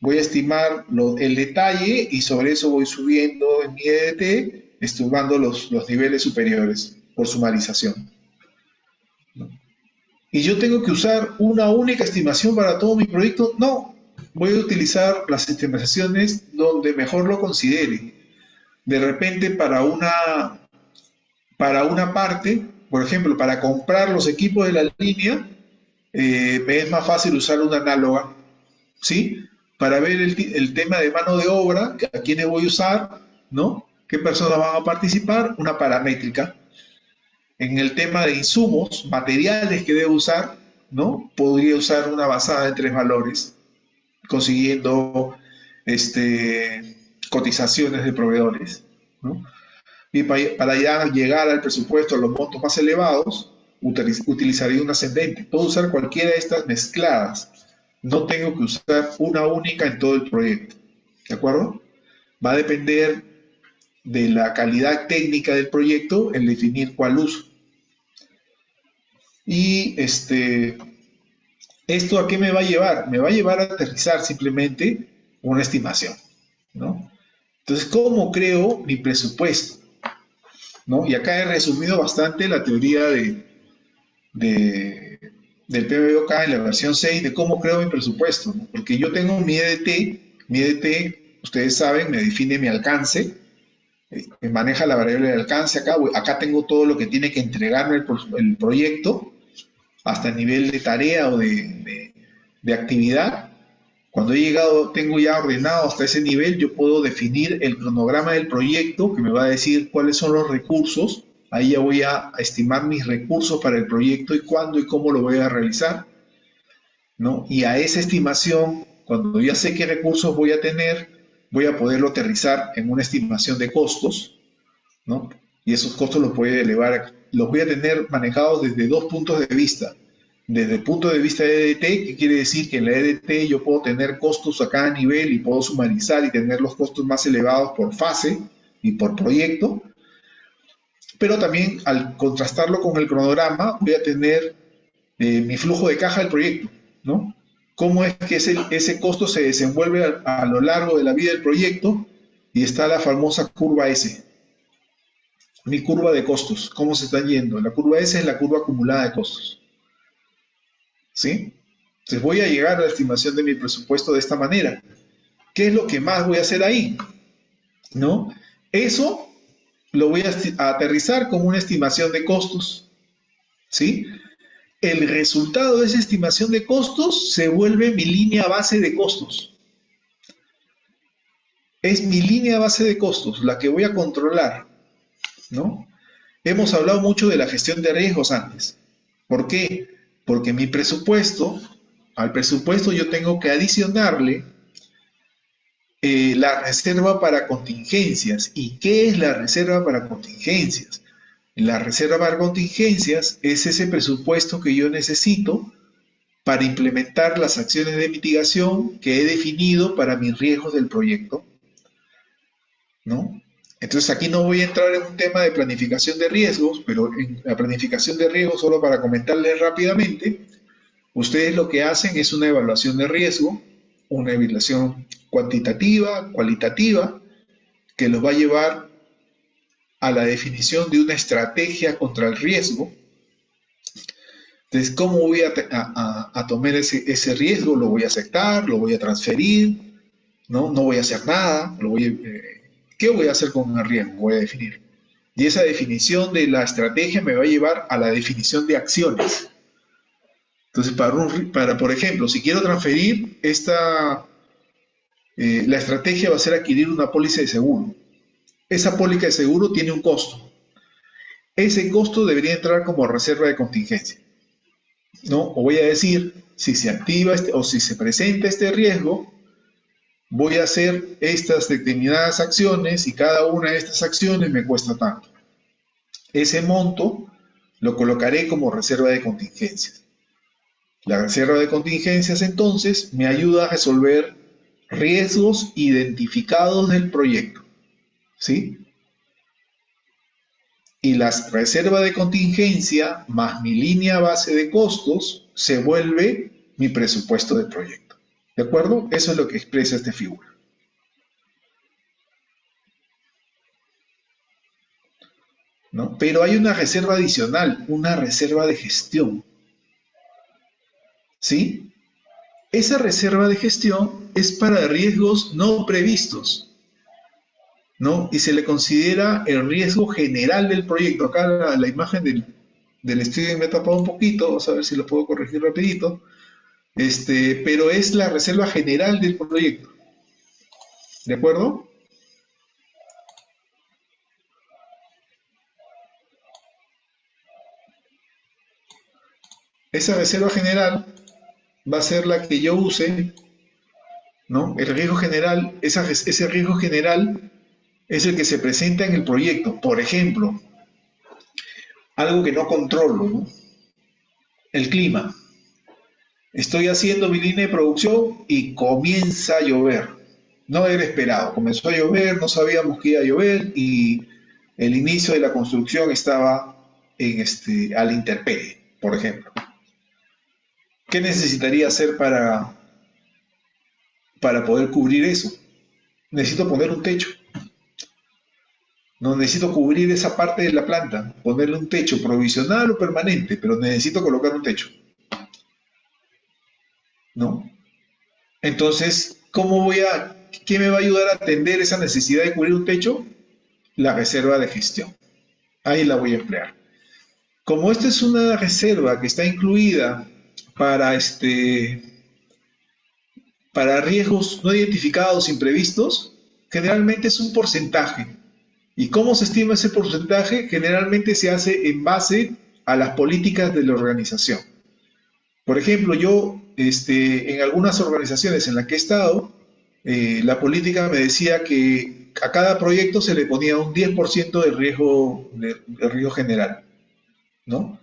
Speaker 1: Voy a estimar el detalle y sobre eso voy subiendo en mi EDT, estimando los niveles superiores por sumarización. ¿Y yo tengo que usar una única estimación para todo mi proyecto? No, voy a utilizar las estimaciones donde mejor lo considere. De repente para una parte, por ejemplo, para comprar los equipos de la línea, me es más fácil usar una análoga, ¿sí? Para ver el tema de mano de obra, a quiénes voy a usar, ¿no? ¿Qué personas van a participar? Una paramétrica. En el tema de insumos, materiales que debo usar, ¿no? Podría usar una basada en tres valores, consiguiendo cotizaciones de proveedores, ¿no? Y para ya llegar al presupuesto a los montos más elevados, utilizaría un ascendente. Puedo usar cualquiera de estas mezcladas. No tengo que usar una única en todo el proyecto. ¿De acuerdo? Va a depender de la calidad técnica del proyecto el definir cuál uso. Y ¿esto a qué me va a llevar? Me va a llevar a aterrizar simplemente una estimación, ¿no? Entonces, ¿cómo creo mi presupuesto? ¿No? Y acá he resumido bastante la teoría de, del PMBOK en la versión 6 de cómo creo mi presupuesto, ¿no? Porque yo tengo mi EDT, ustedes saben, me define mi alcance, me maneja la variable de alcance acá, acá tengo todo lo que tiene que entregarme el proyecto, hasta el nivel de tarea o de actividad. Cuando he llegado, tengo ya ordenado hasta ese nivel, yo puedo definir el cronograma del proyecto que me va a decir cuáles son los recursos. Ahí ya voy a estimar mis recursos para el proyecto y cuándo y cómo lo voy a realizar, ¿no? Y a esa estimación, cuando ya sé qué recursos voy a tener, voy a poderlo aterrizar en una estimación de costos, ¿no? Y esos costos los voy a elevar, los voy a tener manejados desde dos puntos de vista. Desde el punto de vista de EDT, que quiere decir que en la EDT yo puedo tener costos a cada nivel y puedo sumarizar y tener los costos más elevados por fase y por proyecto, pero también al contrastarlo con el cronograma voy a tener mi flujo de caja del proyecto, ¿no? Cómo es que ese costo se desenvuelve a lo largo de la vida del proyecto y está la famosa curva S, mi curva de costos, cómo se está yendo. La curva S es la curva acumulada de costos, ¿sí? Entonces voy a llegar a la estimación de mi presupuesto de esta manera. ¿Qué es lo que más voy a hacer ahí? ¿No? Eso lo voy a aterrizar como una estimación de costos, ¿sí? El resultado de esa estimación de costos se vuelve mi línea base de costos. Es mi línea base de costos, la que voy a controlar, ¿no? Hemos hablado mucho de la gestión de riesgos antes. ¿Por qué? Porque mi presupuesto, al presupuesto yo tengo que adicionarle la reserva para contingencias. ¿Y qué es la reserva para contingencias? La reserva para contingencias es ese presupuesto que yo necesito para implementar las acciones de mitigación que he definido para mis riesgos del proyecto, ¿no? Entonces aquí no voy a entrar en un tema de planificación de riesgos, pero en la planificación de riesgos, solo para comentarles rápidamente, ustedes lo que hacen es una evaluación de riesgo, una evaluación cuantitativa, cualitativa, que los va a llevar a la definición de una estrategia contra el riesgo. Entonces, ¿cómo voy a tomar ese riesgo? ¿Lo voy a aceptar? ¿Lo voy a transferir? ¿No? No voy a hacer nada. ¿Qué voy a hacer con el riesgo? Voy a definir. Y esa definición de la estrategia me va a llevar a la definición de acciones. Entonces, por ejemplo, si quiero transferir la estrategia va a ser adquirir una póliza de seguro. Esa póliza de seguro tiene un costo. Ese costo debería entrar como reserva de contingencia, ¿no? O voy a decir, si se activa o si se presenta este riesgo, voy a hacer estas determinadas acciones y cada una de estas acciones me cuesta tanto. Ese monto lo colocaré como reserva de contingencias. La reserva de contingencias entonces me ayuda a resolver riesgos identificados del proyecto, ¿sí? Y la reserva de contingencia más mi línea base de costos se vuelve mi presupuesto de proyecto. ¿De acuerdo? Eso es lo que expresa esta figura. ¿No? Pero hay una reserva adicional, una reserva de gestión. ¿Sí? Esa reserva de gestión es para riesgos no previstos, ¿no? Y se le considera el riesgo general del proyecto. Acá la imagen del estudio me ha tapado un poquito, vamos a ver si lo puedo corregir rapidito. Pero es la reserva general del proyecto. ¿De acuerdo? Esa reserva general va a ser la que yo use, ¿no? El riesgo general, ese riesgo general es el que se presenta en el proyecto. Por ejemplo, algo que no controlo, ¿no? El clima. Estoy haciendo mi línea de producción y comienza a llover. No era esperado. Comenzó a llover, no sabíamos que iba a llover y el inicio de la construcción estaba a la intemperie, por ejemplo. ¿Qué necesitaría hacer para poder cubrir eso? Necesito poner un techo. No necesito cubrir esa parte de la planta, ponerle un techo provisional o permanente, pero necesito colocar un techo, ¿no? Entonces, ¿qué me va a ayudar a atender esa necesidad de cubrir un techo? La reserva de gestión. Ahí la voy a emplear. Como esta es una reserva que está incluida para para riesgos no identificados, imprevistos, generalmente es un porcentaje. ¿Y cómo se estima ese porcentaje? Generalmente se hace en base a las políticas de la organización. Por ejemplo, yo en algunas organizaciones en las que he estado, la política me decía que a cada proyecto se le ponía un 10% de riesgo general, ¿no?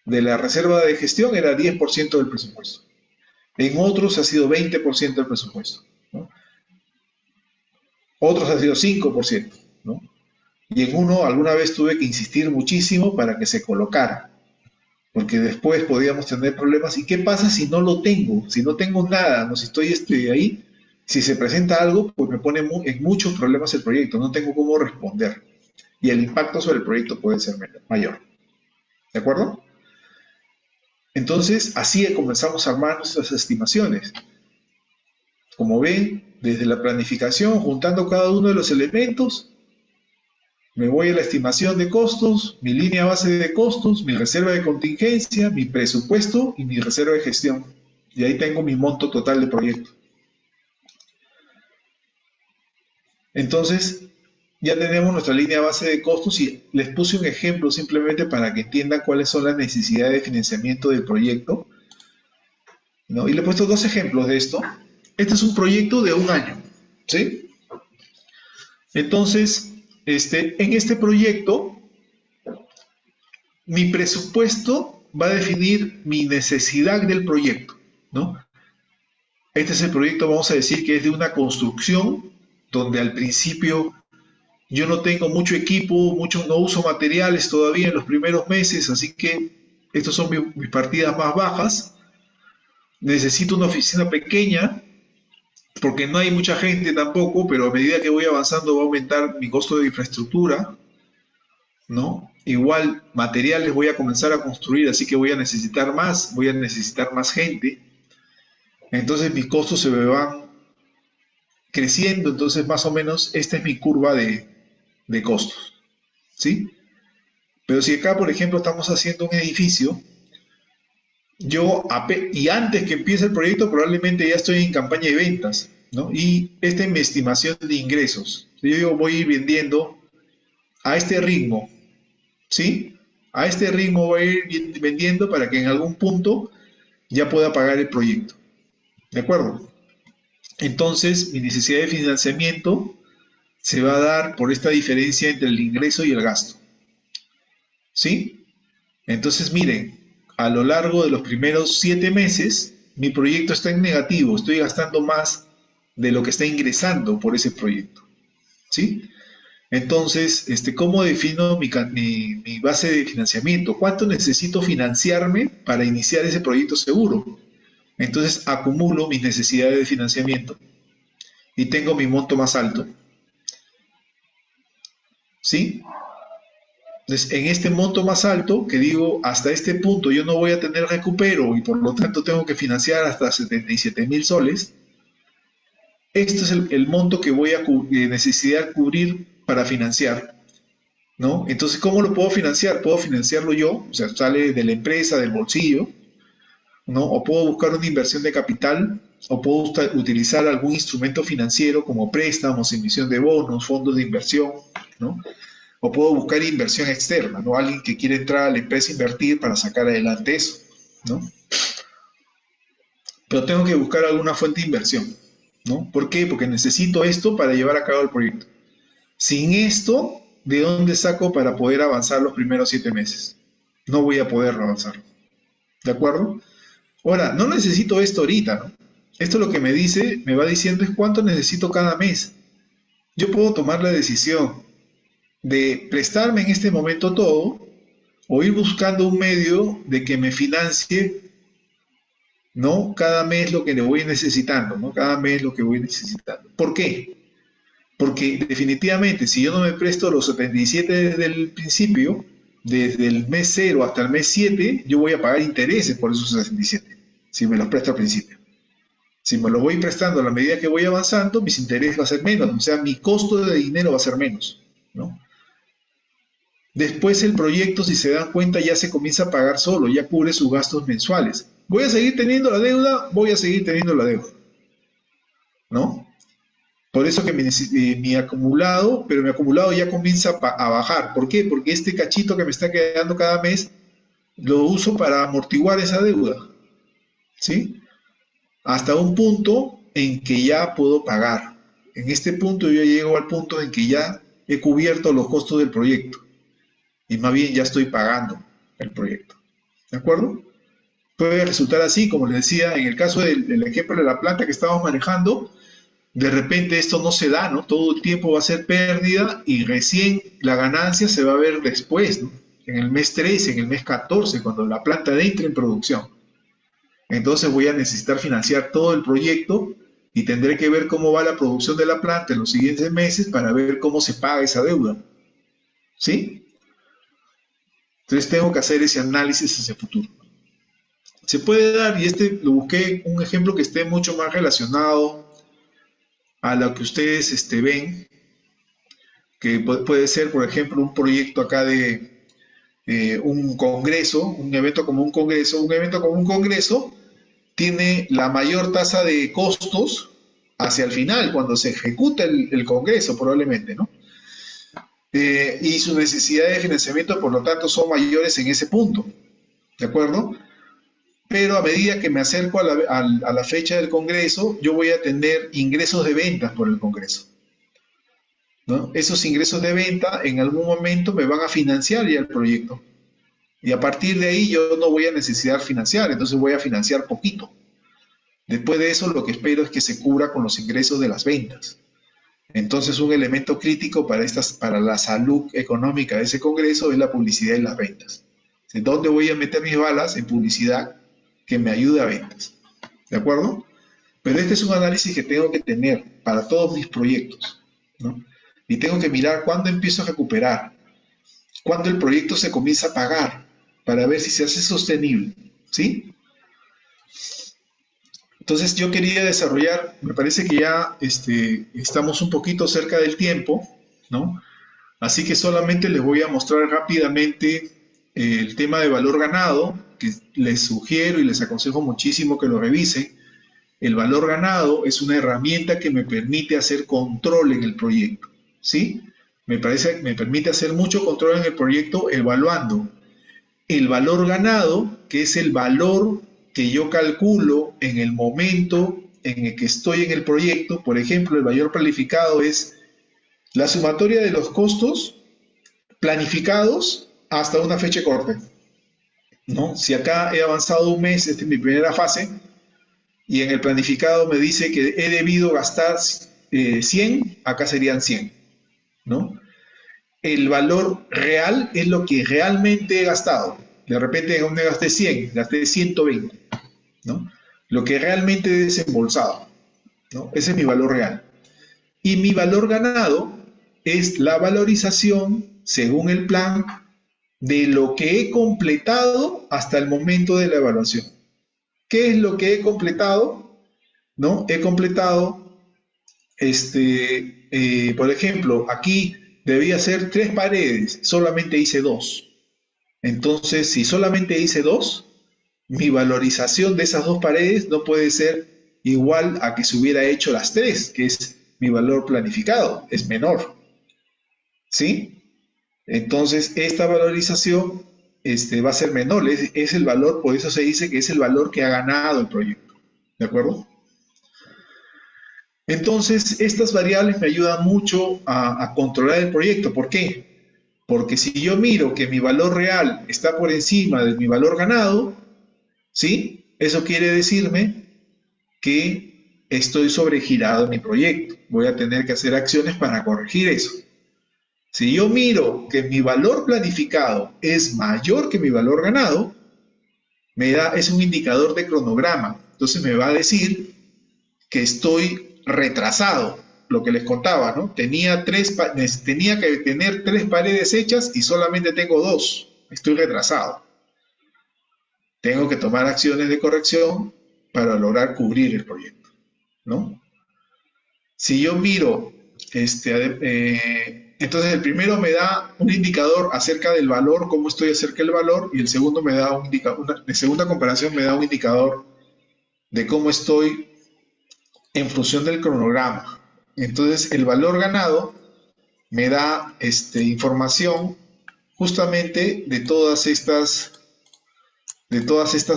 Speaker 1: De la reserva de gestión era 10% del presupuesto. En otros ha sido 20% del presupuesto, ¿no? Otros ha sido 5%, ¿no? Y en uno alguna vez tuve que insistir muchísimo para que se colocara, porque después podíamos tener problemas. ¿Y qué pasa si no lo tengo? Si no tengo nada, no si estoy ahí, si se presenta algo, pues me pone en muchos problemas el proyecto, no tengo cómo responder. Y el impacto sobre el proyecto puede ser mayor. ¿De acuerdo? Entonces, así comenzamos a armar nuestras estimaciones. Como ven, desde la planificación, juntando cada uno de los elementos, me voy a la estimación de costos, mi línea base de costos, mi reserva de contingencia, mi presupuesto y mi reserva de gestión. Y ahí tengo mi monto total de proyecto. Entonces, ya tenemos nuestra línea base de costos y les puse un ejemplo simplemente para que entiendan cuáles son las necesidades de financiamiento del proyecto, ¿no? Y le he puesto dos ejemplos de esto. Este es un proyecto de un año, ¿sí? Entonces, en este proyecto, mi presupuesto va a definir mi necesidad del proyecto, ¿no? Este es el proyecto, vamos a decir que es de una construcción donde al principio yo no tengo mucho equipo, no uso materiales todavía en los primeros meses, así que estas son mis partidas más bajas. Necesito una oficina pequeña porque no hay mucha gente tampoco, pero a medida que voy avanzando va a aumentar mi costo de infraestructura, ¿no? Igual materiales voy a comenzar a construir, así que voy a necesitar más gente. Entonces mis costos se me van creciendo, entonces más o menos esta es mi curva de costos, ¿sí? Pero si acá, por ejemplo, estamos haciendo un edificio, y antes que empiece el proyecto probablemente ya estoy en campaña de ventas, ¿no? Y esta es mi estimación de ingresos. Yo voy a ir vendiendo a este ritmo, ¿sí? A este ritmo voy a ir vendiendo para que en algún punto ya pueda pagar el proyecto. ¿De acuerdo? Entonces, mi necesidad de financiamiento se va a dar por esta diferencia entre el ingreso y el gasto. ¿Sí? Entonces, miren, a lo largo de los primeros 7 meses, mi proyecto está en negativo, estoy gastando más de lo que está ingresando por ese proyecto, ¿sí? Entonces, ¿cómo defino mi base de financiamiento? ¿Cuánto necesito financiarme para iniciar ese proyecto seguro? Entonces, acumulo mis necesidades de financiamiento y tengo mi monto más alto, ¿sí? Entonces, en este monto más alto, que digo, hasta este punto yo no voy a tener recupero y por lo tanto tengo que financiar hasta 77.000 soles, este es el monto que voy a necesitar cubrir para financiar, ¿no? Entonces, ¿cómo lo puedo financiar? Puedo financiarlo yo, o sea, sale de la empresa, del bolsillo, ¿no? O puedo buscar una inversión de capital, o puedo utilizar algún instrumento financiero como préstamos, emisión de bonos, fondos de inversión, ¿no? O puedo buscar inversión externa, ¿no? Alguien que quiere entrar a la empresa a invertir para sacar adelante eso, ¿no? Pero tengo que buscar alguna fuente de inversión, ¿no? ¿Por qué? Porque necesito esto para llevar a cabo el proyecto. Sin esto, ¿de dónde saco para poder avanzar los primeros 7 meses? No voy a poder avanzar. ¿De acuerdo? Ahora, no necesito esto ahorita, ¿no? Esto lo que me dice, me va diciendo es cuánto necesito cada mes. Yo puedo tomar la decisión de prestarme en este momento todo o ir buscando un medio de que me financie, ¿no? Cada mes lo que le voy necesitando, ¿no? Cada mes lo que voy necesitando. ¿Por qué? Porque definitivamente, si yo no me presto los 77 desde el principio, desde el mes 0 hasta el mes 7, yo voy a pagar intereses por esos 77, si me los presto al principio. Si me los voy prestando a la medida que voy avanzando, mis intereses va a ser menos, o sea, mi costo de dinero va a ser menos, ¿no? Después el proyecto, si se dan cuenta, ya se comienza a pagar solo, ya cubre sus gastos mensuales. ¿Voy a seguir teniendo la deuda? Voy a seguir teniendo la deuda, ¿no? Por eso que mi acumulado, pero mi acumulado ya comienza a bajar. ¿Por qué? Porque este cachito que me está quedando cada mes lo uso para amortiguar esa deuda, ¿sí? Hasta un punto en que ya puedo pagar. En este punto yo llego al punto en que ya he cubierto los costos del proyecto y más bien ya estoy pagando el proyecto. ¿De acuerdo? Puede resultar así, como les decía, en el caso del ejemplo de la planta que estábamos manejando, de repente esto no se da, ¿no? Todo el tiempo va a ser pérdida y recién la ganancia se va a ver después, ¿no? En el mes 13, en el mes 14, cuando la planta entre en producción. Entonces voy a necesitar financiar todo el proyecto y tendré que ver cómo va la producción de la planta en los siguientes meses para ver cómo se paga esa deuda. ¿Sí? Entonces tengo que hacer ese análisis hacia el futuro. Se puede dar, y lo busqué un ejemplo que esté mucho más relacionado a lo que ustedes ven, que puede ser, por ejemplo, un proyecto acá de un congreso, un evento como un congreso. Un evento como un congreso tiene la mayor tasa de costos hacia el final, cuando se ejecuta el congreso probablemente, ¿no? Y sus necesidades de financiamiento, por lo tanto, son mayores en ese punto, ¿de acuerdo? Pero a medida que me acerco a la fecha del Congreso, yo voy a tener ingresos de ventas por el Congreso, ¿no? Esos ingresos de venta en algún momento me van a financiar ya el proyecto. Y a partir de ahí yo no voy a necesitar financiar, entonces voy a financiar poquito. Después de eso lo que espero es que se cubra con los ingresos de las ventas. Entonces un elemento crítico para la salud económica de ese Congreso es la publicidad y las ventas. ¿Dónde voy a meter mis balas? En publicidad que me ayude a ventas. ¿De acuerdo? Pero este es un análisis que tengo que tener para todos mis proyectos, ¿no? Y tengo que mirar cuándo empiezo a recuperar, cuándo el proyecto se comienza a pagar, para ver si se hace sostenible, ¿sí? Entonces yo quería desarrollar, me parece que ya estamos un poquito cerca del tiempo, ¿no? Así que solamente les voy a mostrar rápidamente el tema de valor ganado, que les sugiero y les aconsejo muchísimo que lo revisen. El valor ganado es una herramienta que me permite hacer control en el proyecto, ¿sí? Me permite hacer mucho control en el proyecto evaluando el valor ganado, que es el valor que yo calculo en el momento en el que estoy en el proyecto. Por ejemplo, el valor planificado es la sumatoria de los costos planificados hasta una fecha corta, ¿no? Si acá he avanzado un mes, esta es mi primera fase, y en el planificado me dice que he debido gastar 100, acá serían 100, ¿no? El valor real es lo que realmente he gastado. De repente en donde gasté 100, gasté 120, ¿no? Lo que realmente he desembolsado, ¿no? Ese es mi valor real. Y mi valor ganado es la valorización, según el plan, de lo que he completado hasta el momento de la evaluación. ¿Qué es lo que he completado? ¿No? He completado, por ejemplo, aquí debía ser 3 paredes, solamente hice 2. Entonces, si solamente hice 2, mi valorización de esas 2 paredes no puede ser igual a que se hubiera hecho las 3, que es mi valor planificado, es menor. ¿Sí? Entonces, esta valorización va a ser menor, es el valor, por eso se dice que es el valor que ha ganado el proyecto. ¿De acuerdo? Entonces, estas variables me ayudan mucho a controlar el proyecto. ¿Por qué? Porque si yo miro que mi valor real está por encima de mi valor ganado, ¿sí? Eso quiere decirme que estoy sobregirado en mi proyecto. Voy a tener que hacer acciones para corregir eso. Si yo miro que mi valor planificado es mayor que mi valor ganado, es un indicador de cronograma. Entonces me va a decir que estoy retrasado, lo que les contaba, ¿no? Tenía que tener 3 paredes hechas y solamente tengo 2. Estoy retrasado. Tengo que tomar acciones de corrección para lograr cubrir el proyecto, ¿no? Si yo miro, entonces el primero me da un indicador acerca del valor, cómo estoy acerca del valor, y el segundo me da un indicador, de segunda comparación me da un indicador de cómo estoy en función del cronograma. Entonces el valor ganado me da información justamente de todas estas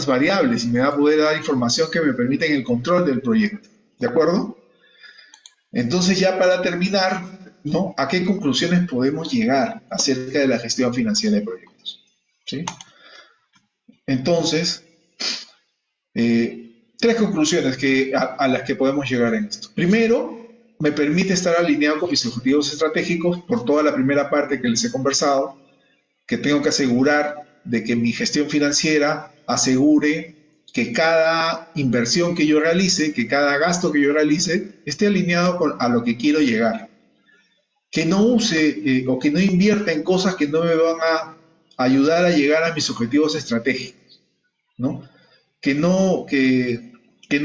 Speaker 1: variables y me va a poder dar información que me permiten el control del proyecto. ¿De acuerdo? Entonces ya para terminar, ¿no? ¿A qué conclusiones podemos llegar acerca de la gestión financiera de proyectos? ¿Sí? Entonces, 3 conclusiones a las que podemos llegar en esto. Primero, me permite estar alineado con mis objetivos estratégicos por toda la primera parte que les he conversado, que tengo que asegurar de que mi gestión financiera asegure que cada inversión que yo realice, que cada gasto que yo realice, esté alineado a lo que quiero llegar. Que no use o que no invierta en cosas que no me van a ayudar a llegar a mis objetivos estratégicos, ¿no? Que no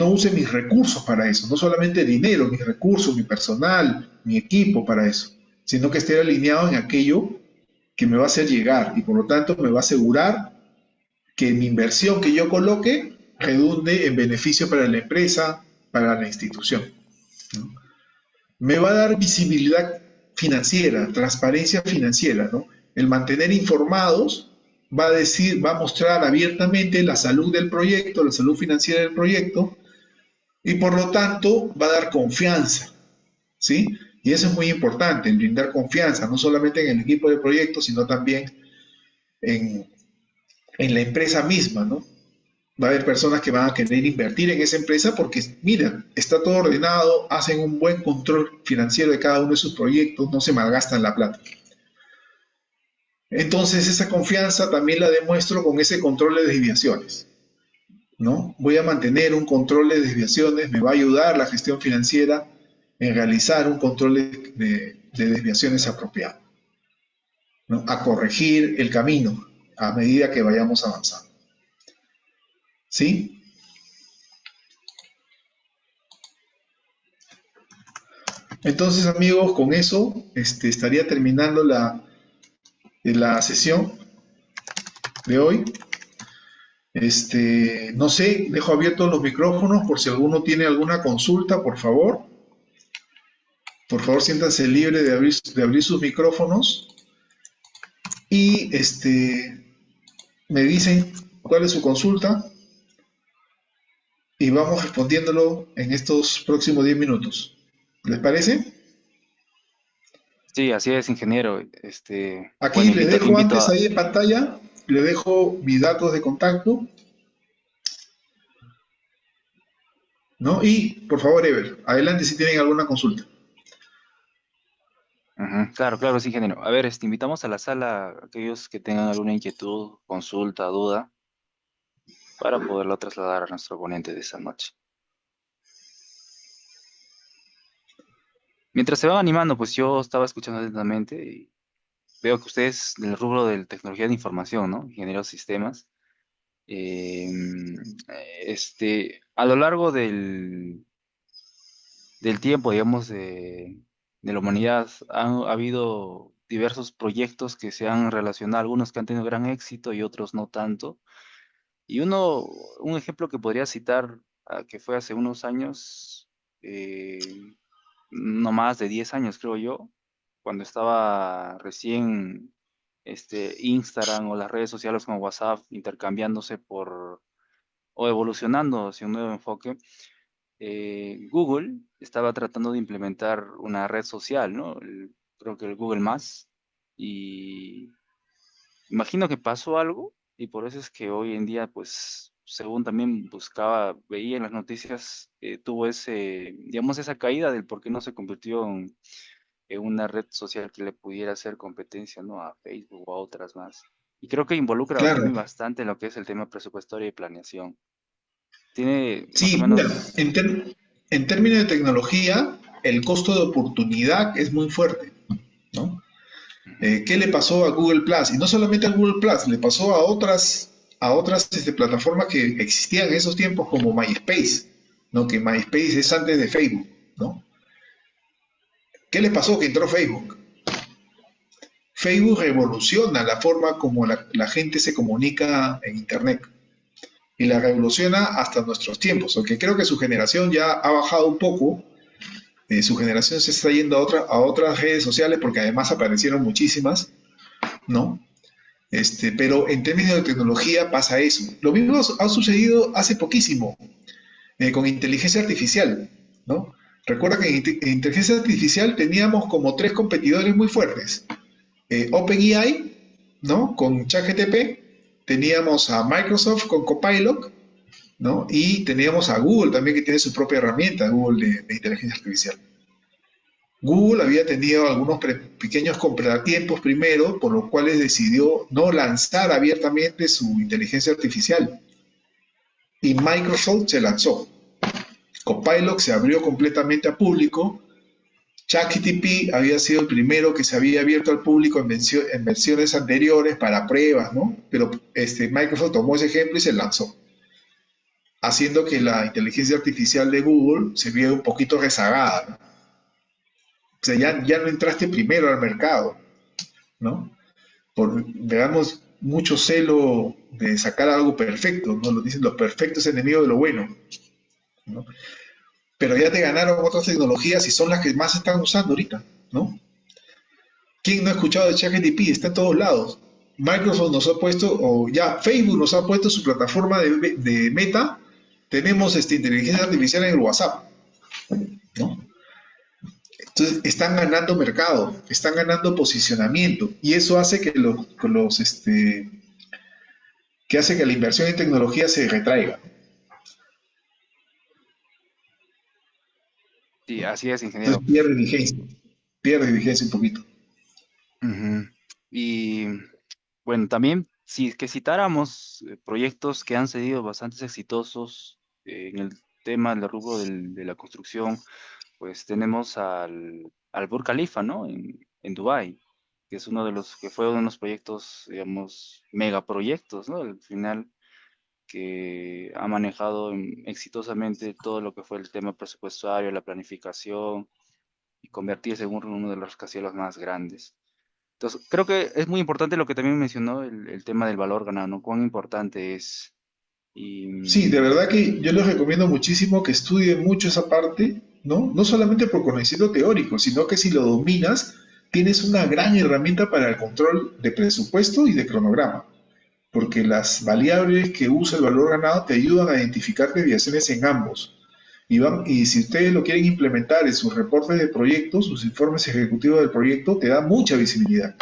Speaker 1: use mis recursos para eso, no solamente dinero, mis recursos, mi personal, mi equipo para eso, sino que esté alineado en aquello que me va a hacer llegar y por lo tanto me va a asegurar que mi inversión que yo coloque redunde en beneficio para la empresa, para la institución, ¿no? Me va a dar visibilidad financiera, transparencia financiera, ¿no? El mantener informados va a mostrar abiertamente la salud del proyecto, la salud financiera del proyecto, y por lo tanto va a dar confianza, ¿sí? Y eso es muy importante, el brindar confianza, no solamente en el equipo de proyecto, sino también en, en la empresa misma, ¿no? Va a haber personas que van a querer invertir en esa empresa porque, mira, está todo ordenado, hacen un buen control financiero de cada uno de sus proyectos, no se malgastan la plata. Entonces, esa confianza también la demuestro con ese control de desviaciones, ¿no? Voy a mantener un control de desviaciones, me va a ayudar la gestión financiera en realizar un control de desviaciones apropiado, ¿no? A corregir el camino a medida que vayamos avanzando. ¿Sí? Entonces, amigos, con eso estaría terminando la sesión de hoy. No sé, dejo abiertos los micrófonos por si alguno tiene alguna consulta, por favor. Por favor, siéntanse libres de abrir sus micrófonos y me dicen cuál es su consulta y vamos respondiéndolo en estos próximos 10 minutos. ¿Les parece?
Speaker 2: Sí, así es, ingeniero.
Speaker 1: Aquí
Speaker 2: Bueno,
Speaker 1: les
Speaker 2: invito,
Speaker 1: dejo
Speaker 2: invito
Speaker 1: antes
Speaker 2: a...
Speaker 1: ahí en pantalla, les dejo mis datos de contacto. ¿no? Y, por favor, Ever, adelante si tienen alguna consulta.
Speaker 2: Ujú. Claro, claro, sí, ingeniero. A ver, invitamos a la sala a aquellos que tengan alguna inquietud, consulta, duda, para poderlo trasladar a nuestro ponente de esa noche. Mientras se van animando, pues yo estaba escuchando atentamente y veo que ustedes del rubro de tecnología de información, ¿no? Ingenieros de sistemas. eh, a lo largo del tiempo, digamos, de la humanidad, ha habido diversos proyectos que se han relacionado, algunos que han tenido gran éxito y otros no tanto. Y un ejemplo que podría citar, que fue hace unos años, no más de 10 años, creo yo, cuando estaba recién Instagram o las redes sociales como WhatsApp intercambiándose o evolucionando hacia un nuevo enfoque. Google estaba tratando de implementar una red social, ¿no? Creo que el Google Más. Y imagino que pasó algo y por eso es que hoy en día, pues, según también veía en las noticias, tuvo digamos, esa caída del por qué no se convirtió en una red social que le pudiera hacer competencia, ¿no? A Facebook o a otras más. Y creo que involucra
Speaker 1: Claro.
Speaker 2: también bastante lo que es el tema presupuestario y planeación. Tiene más o
Speaker 1: Sí, mira,
Speaker 2: menos.
Speaker 1: en términos de tecnología, el costo de oportunidad es muy fuerte, ¿no?
Speaker 2: Ujú.
Speaker 1: ¿Qué le pasó a Google Plus? Y no solamente a Google Plus, le pasó a otras plataformas que existían en esos tiempos como MySpace, ¿no? Que MySpace es antes de Facebook, ¿no? ¿Qué le pasó? Que entró Facebook. Facebook revoluciona la forma como la gente se comunica en Internet y la revoluciona hasta nuestros tiempos, aunque creo que su generación ya ha bajado un poco, su generación se está yendo a otras redes sociales porque además aparecieron muchísimas, ¿no? Pero en términos de tecnología pasa eso. Lo mismo ha sucedido hace poquísimo con inteligencia artificial, ¿no? Recuerda que en inteligencia artificial teníamos como tres competidores muy fuertes. OpenAI, ¿no? Con ChatGPT, teníamos a Microsoft con Copilot, ¿no? Y teníamos a Google también que tiene su propia herramienta, Google de inteligencia artificial. Google había tenido algunos pequeños contratiempos primero, por los cuales decidió no lanzar abiertamente su inteligencia artificial. Y Microsoft se lanzó. Copilot se abrió completamente a público. ChatGPT había sido el primero que se había abierto al público en versiones anteriores para pruebas, ¿no? Pero Microsoft tomó ese ejemplo y se lanzó, haciendo que la inteligencia artificial de Google se viera un poquito rezagada, ¿no? O sea, ya no entraste primero al mercado, ¿no? Veamos, mucho celo de sacar algo perfecto, ¿no? Lo dicen, lo perfecto es enemigo de lo bueno, ¿no? Pero ya te ganaron otras tecnologías y son las que más se están usando ahorita, ¿no? ¿Quién no ha escuchado de ChatGPT? Está en todos lados. Microsoft nos ha puesto, o ya Facebook nos ha puesto su plataforma de Meta. Tenemos inteligencia artificial en el WhatsApp, ¿no? Entonces están ganando mercado, están ganando posicionamiento y eso hace que hace que la inversión en tecnología se retraiga.
Speaker 2: Sí, así es,
Speaker 1: Entonces
Speaker 2: ingeniero.
Speaker 1: pierde vigencia un poquito.
Speaker 2: Ujú. Y bueno, también si que citáramos proyectos que han sido bastante exitosos en el tema del rubro de la construcción, pues tenemos al Burj Khalifa, ¿no? En Dubái, que es uno de los que fue uno de los proyectos, digamos, megaproyectos, ¿no? Al final que ha manejado exitosamente todo lo que fue el tema presupuestario, la planificación y convertirse en uno de los rascacielos más grandes. Entonces, creo que es muy importante lo que también mencionó el tema del valor ganado, ¿no? Cuán importante es. Y
Speaker 1: Sí, de verdad que yo les recomiendo muchísimo que estudien mucho esa parte, ¿no? No solamente por conocimiento teórico, sino que si lo dominas, tienes una gran herramienta para el control de presupuesto y de cronograma, porque las variables que usa el valor ganado te ayudan a identificar desviaciones en ambos. Y si ustedes lo quieren implementar en sus reportes de proyectos, sus informes ejecutivos del proyecto, te da mucha visibilidad.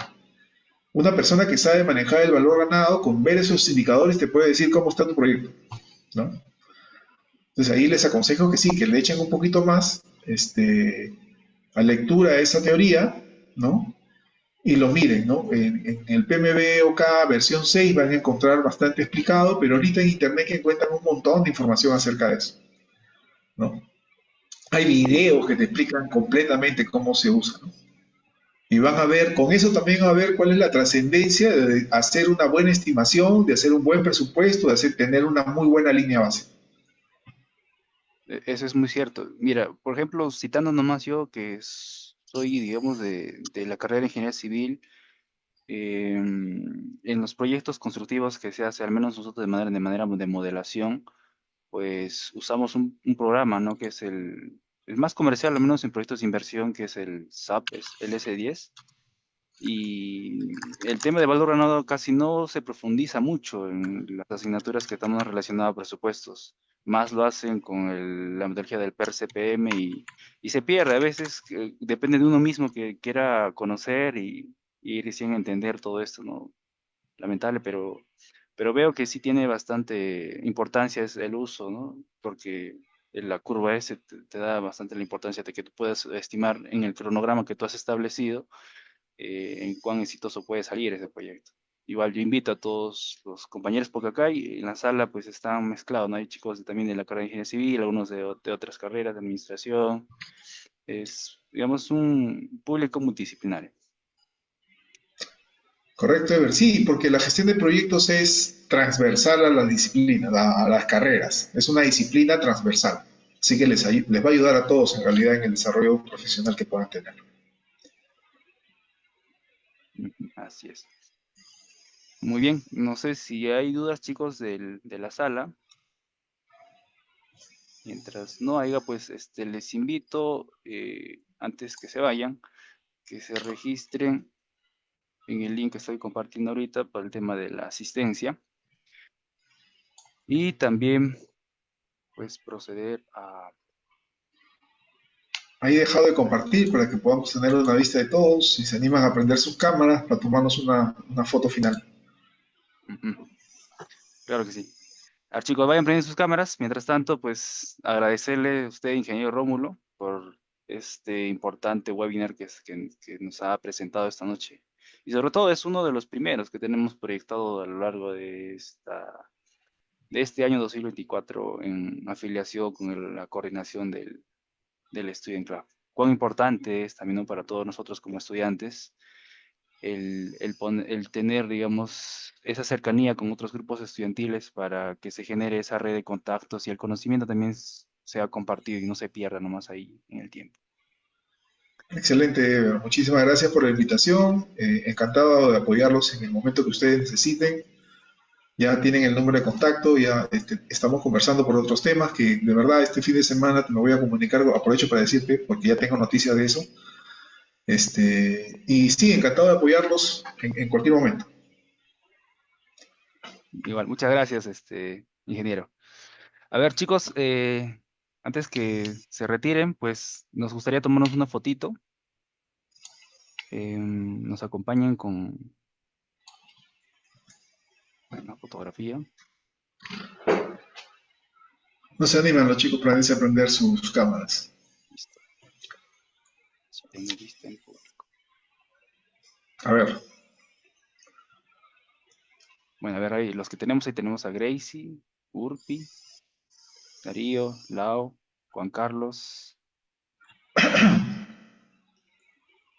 Speaker 1: Una persona que sabe manejar el valor ganado, con ver esos indicadores, te puede decir cómo está tu proyecto, ¿no? Entonces ahí les aconsejo que sí, que le echen un poquito más a lectura a esa teoría, ¿no? Y lo miren, ¿no? En el PMBOK versión 6 van a encontrar bastante explicado, pero ahorita en internet que encuentran un montón de información acerca de eso, ¿no? Hay videos que te explican completamente cómo se usa, ¿no? Y van a ver, con eso también van a ver cuál es la trascendencia de hacer una buena estimación, de hacer un buen presupuesto, de tener una muy buena línea base.
Speaker 2: Eso es muy cierto. Mira, por ejemplo, citando nomás yo que soy, digamos, de la carrera de ingeniería civil, en los proyectos constructivos que se hace, al menos nosotros de manera de modelación, pues usamos un programa, ¿no? Que es el más comercial, al menos en proyectos de inversión, que es el SAP, es el S10. Y el tema de valor ganado casi no se profundiza mucho en las asignaturas que estamos relacionadas a presupuestos. Más lo hacen con la metodología del PER-CPM y se pierde. A veces depende de uno mismo que quiera conocer y recién entender todo esto, ¿no? Lamentable, pero veo que sí tiene bastante importancia es el uso, ¿no? Porque la curva S te da bastante la importancia de que tú puedas estimar en el cronograma que tú has establecido en cuán exitoso puede salir ese proyecto. Igual yo invito a todos los compañeros, porque acá en la sala pues están mezclados, ¿no? Hay chicos también de la carrera de ingeniería civil, algunos de otras carreras de administración. Es, digamos, un público multidisciplinario.
Speaker 1: Correcto, Ever. Sí, porque la gestión de proyectos es transversal a las disciplinas, a las carreras. Es una disciplina transversal. Así que les va a ayudar a todos en realidad en el desarrollo profesional que puedan tener.
Speaker 2: Ujú, así es. Muy bien, no sé si hay dudas, chicos, de la sala. Mientras no haya, pues les invito, antes que se vayan, que se registren en el link que estoy compartiendo ahorita para el tema de la asistencia y también pues proceder a...
Speaker 1: Ahí he dejado de compartir para que podamos tener una vista de todos. Si se animan a prender sus cámaras para tomarnos una foto final.
Speaker 2: Ujú, claro que sí. A ver, chicos, vayan prendiendo sus cámaras. Mientras tanto, pues agradecerle a usted, ingeniero Rómulo, por este importante webinar que nos ha presentado esta noche. Y sobre todo es uno de los primeros que tenemos proyectado a lo largo de este año 2024 en afiliación con la coordinación del Student Club. Cuán importante es también, ¿no?, para todos nosotros como estudiantes el tener, digamos, esa cercanía con otros grupos estudiantiles para que se genere esa red de contactos y el conocimiento también sea compartido y no se pierda nomás ahí en el tiempo.
Speaker 1: Excelente, Ever. Muchísimas gracias por la invitación. Encantado de apoyarlos en el momento que ustedes necesiten. Ya tienen el número de contacto, ya estamos conversando por otros temas que de verdad este fin de semana me voy a comunicar, aprovecho para decirte, porque ya tengo noticias de eso. Y sí, encantado de apoyarlos en cualquier momento.
Speaker 2: Igual, muchas gracias, ingeniero. A ver, chicos, antes que se retiren, pues nos gustaría tomarnos una fotito. Nos acompañen con una fotografía.
Speaker 1: No se animan los chicos para a prender sus cámaras.
Speaker 2: Listo. Sostengo vista en público.
Speaker 1: A ver,
Speaker 2: Bueno, a ver, ahí, los que tenemos, ahí tenemos a Gracie, Urpi, Darío, Lao, Juan Carlos,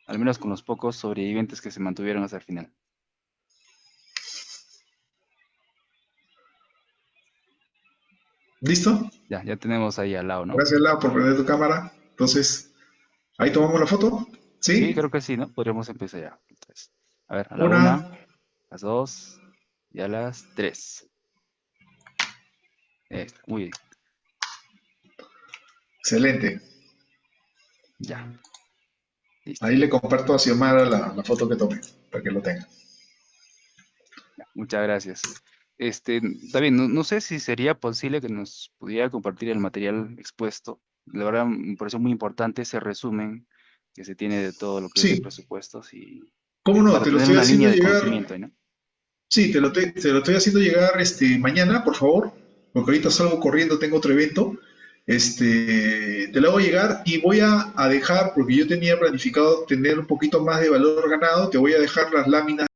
Speaker 2: al menos con los pocos sobrevivientes que se mantuvieron hasta el final.
Speaker 1: ¿listo?
Speaker 2: Ya tenemos ahí al Lao, ¿no?
Speaker 1: Gracias, Lau, por prender tu cámara. Entonces, ahí tomamos la foto.
Speaker 2: Sí,
Speaker 1: ¿Sí?
Speaker 2: creo que sí, ¿no? Podríamos empezar ya. Entonces, a ver, a la
Speaker 1: Una.
Speaker 2: una, las dos y a las tres. Muy bien,
Speaker 1: Excelente.
Speaker 2: ya, listo.
Speaker 1: Ahí le comparto a Xiomara la foto que tomé, para que lo tenga.
Speaker 2: Ya, muchas gracias. Está bien, no sé si sería posible que nos pudiera compartir el material expuesto. La verdad, me pareció muy importante ese resumen que se tiene de todo lo que es de
Speaker 1: Sí,
Speaker 2: presupuestos y
Speaker 1: ¿cómo no?
Speaker 2: para
Speaker 1: Te lo
Speaker 2: tener
Speaker 1: estoy
Speaker 2: una
Speaker 1: haciendo
Speaker 2: línea de
Speaker 1: llegar.
Speaker 2: conocimiento, ¿no?
Speaker 1: Sí, te lo estoy haciendo llegar mañana, por favor, porque ahorita salgo corriendo, tengo otro evento. Te lo hago llegar y voy a dejar, porque yo tenía planificado tener un poquito más de valor ganado, te voy a dejar las láminas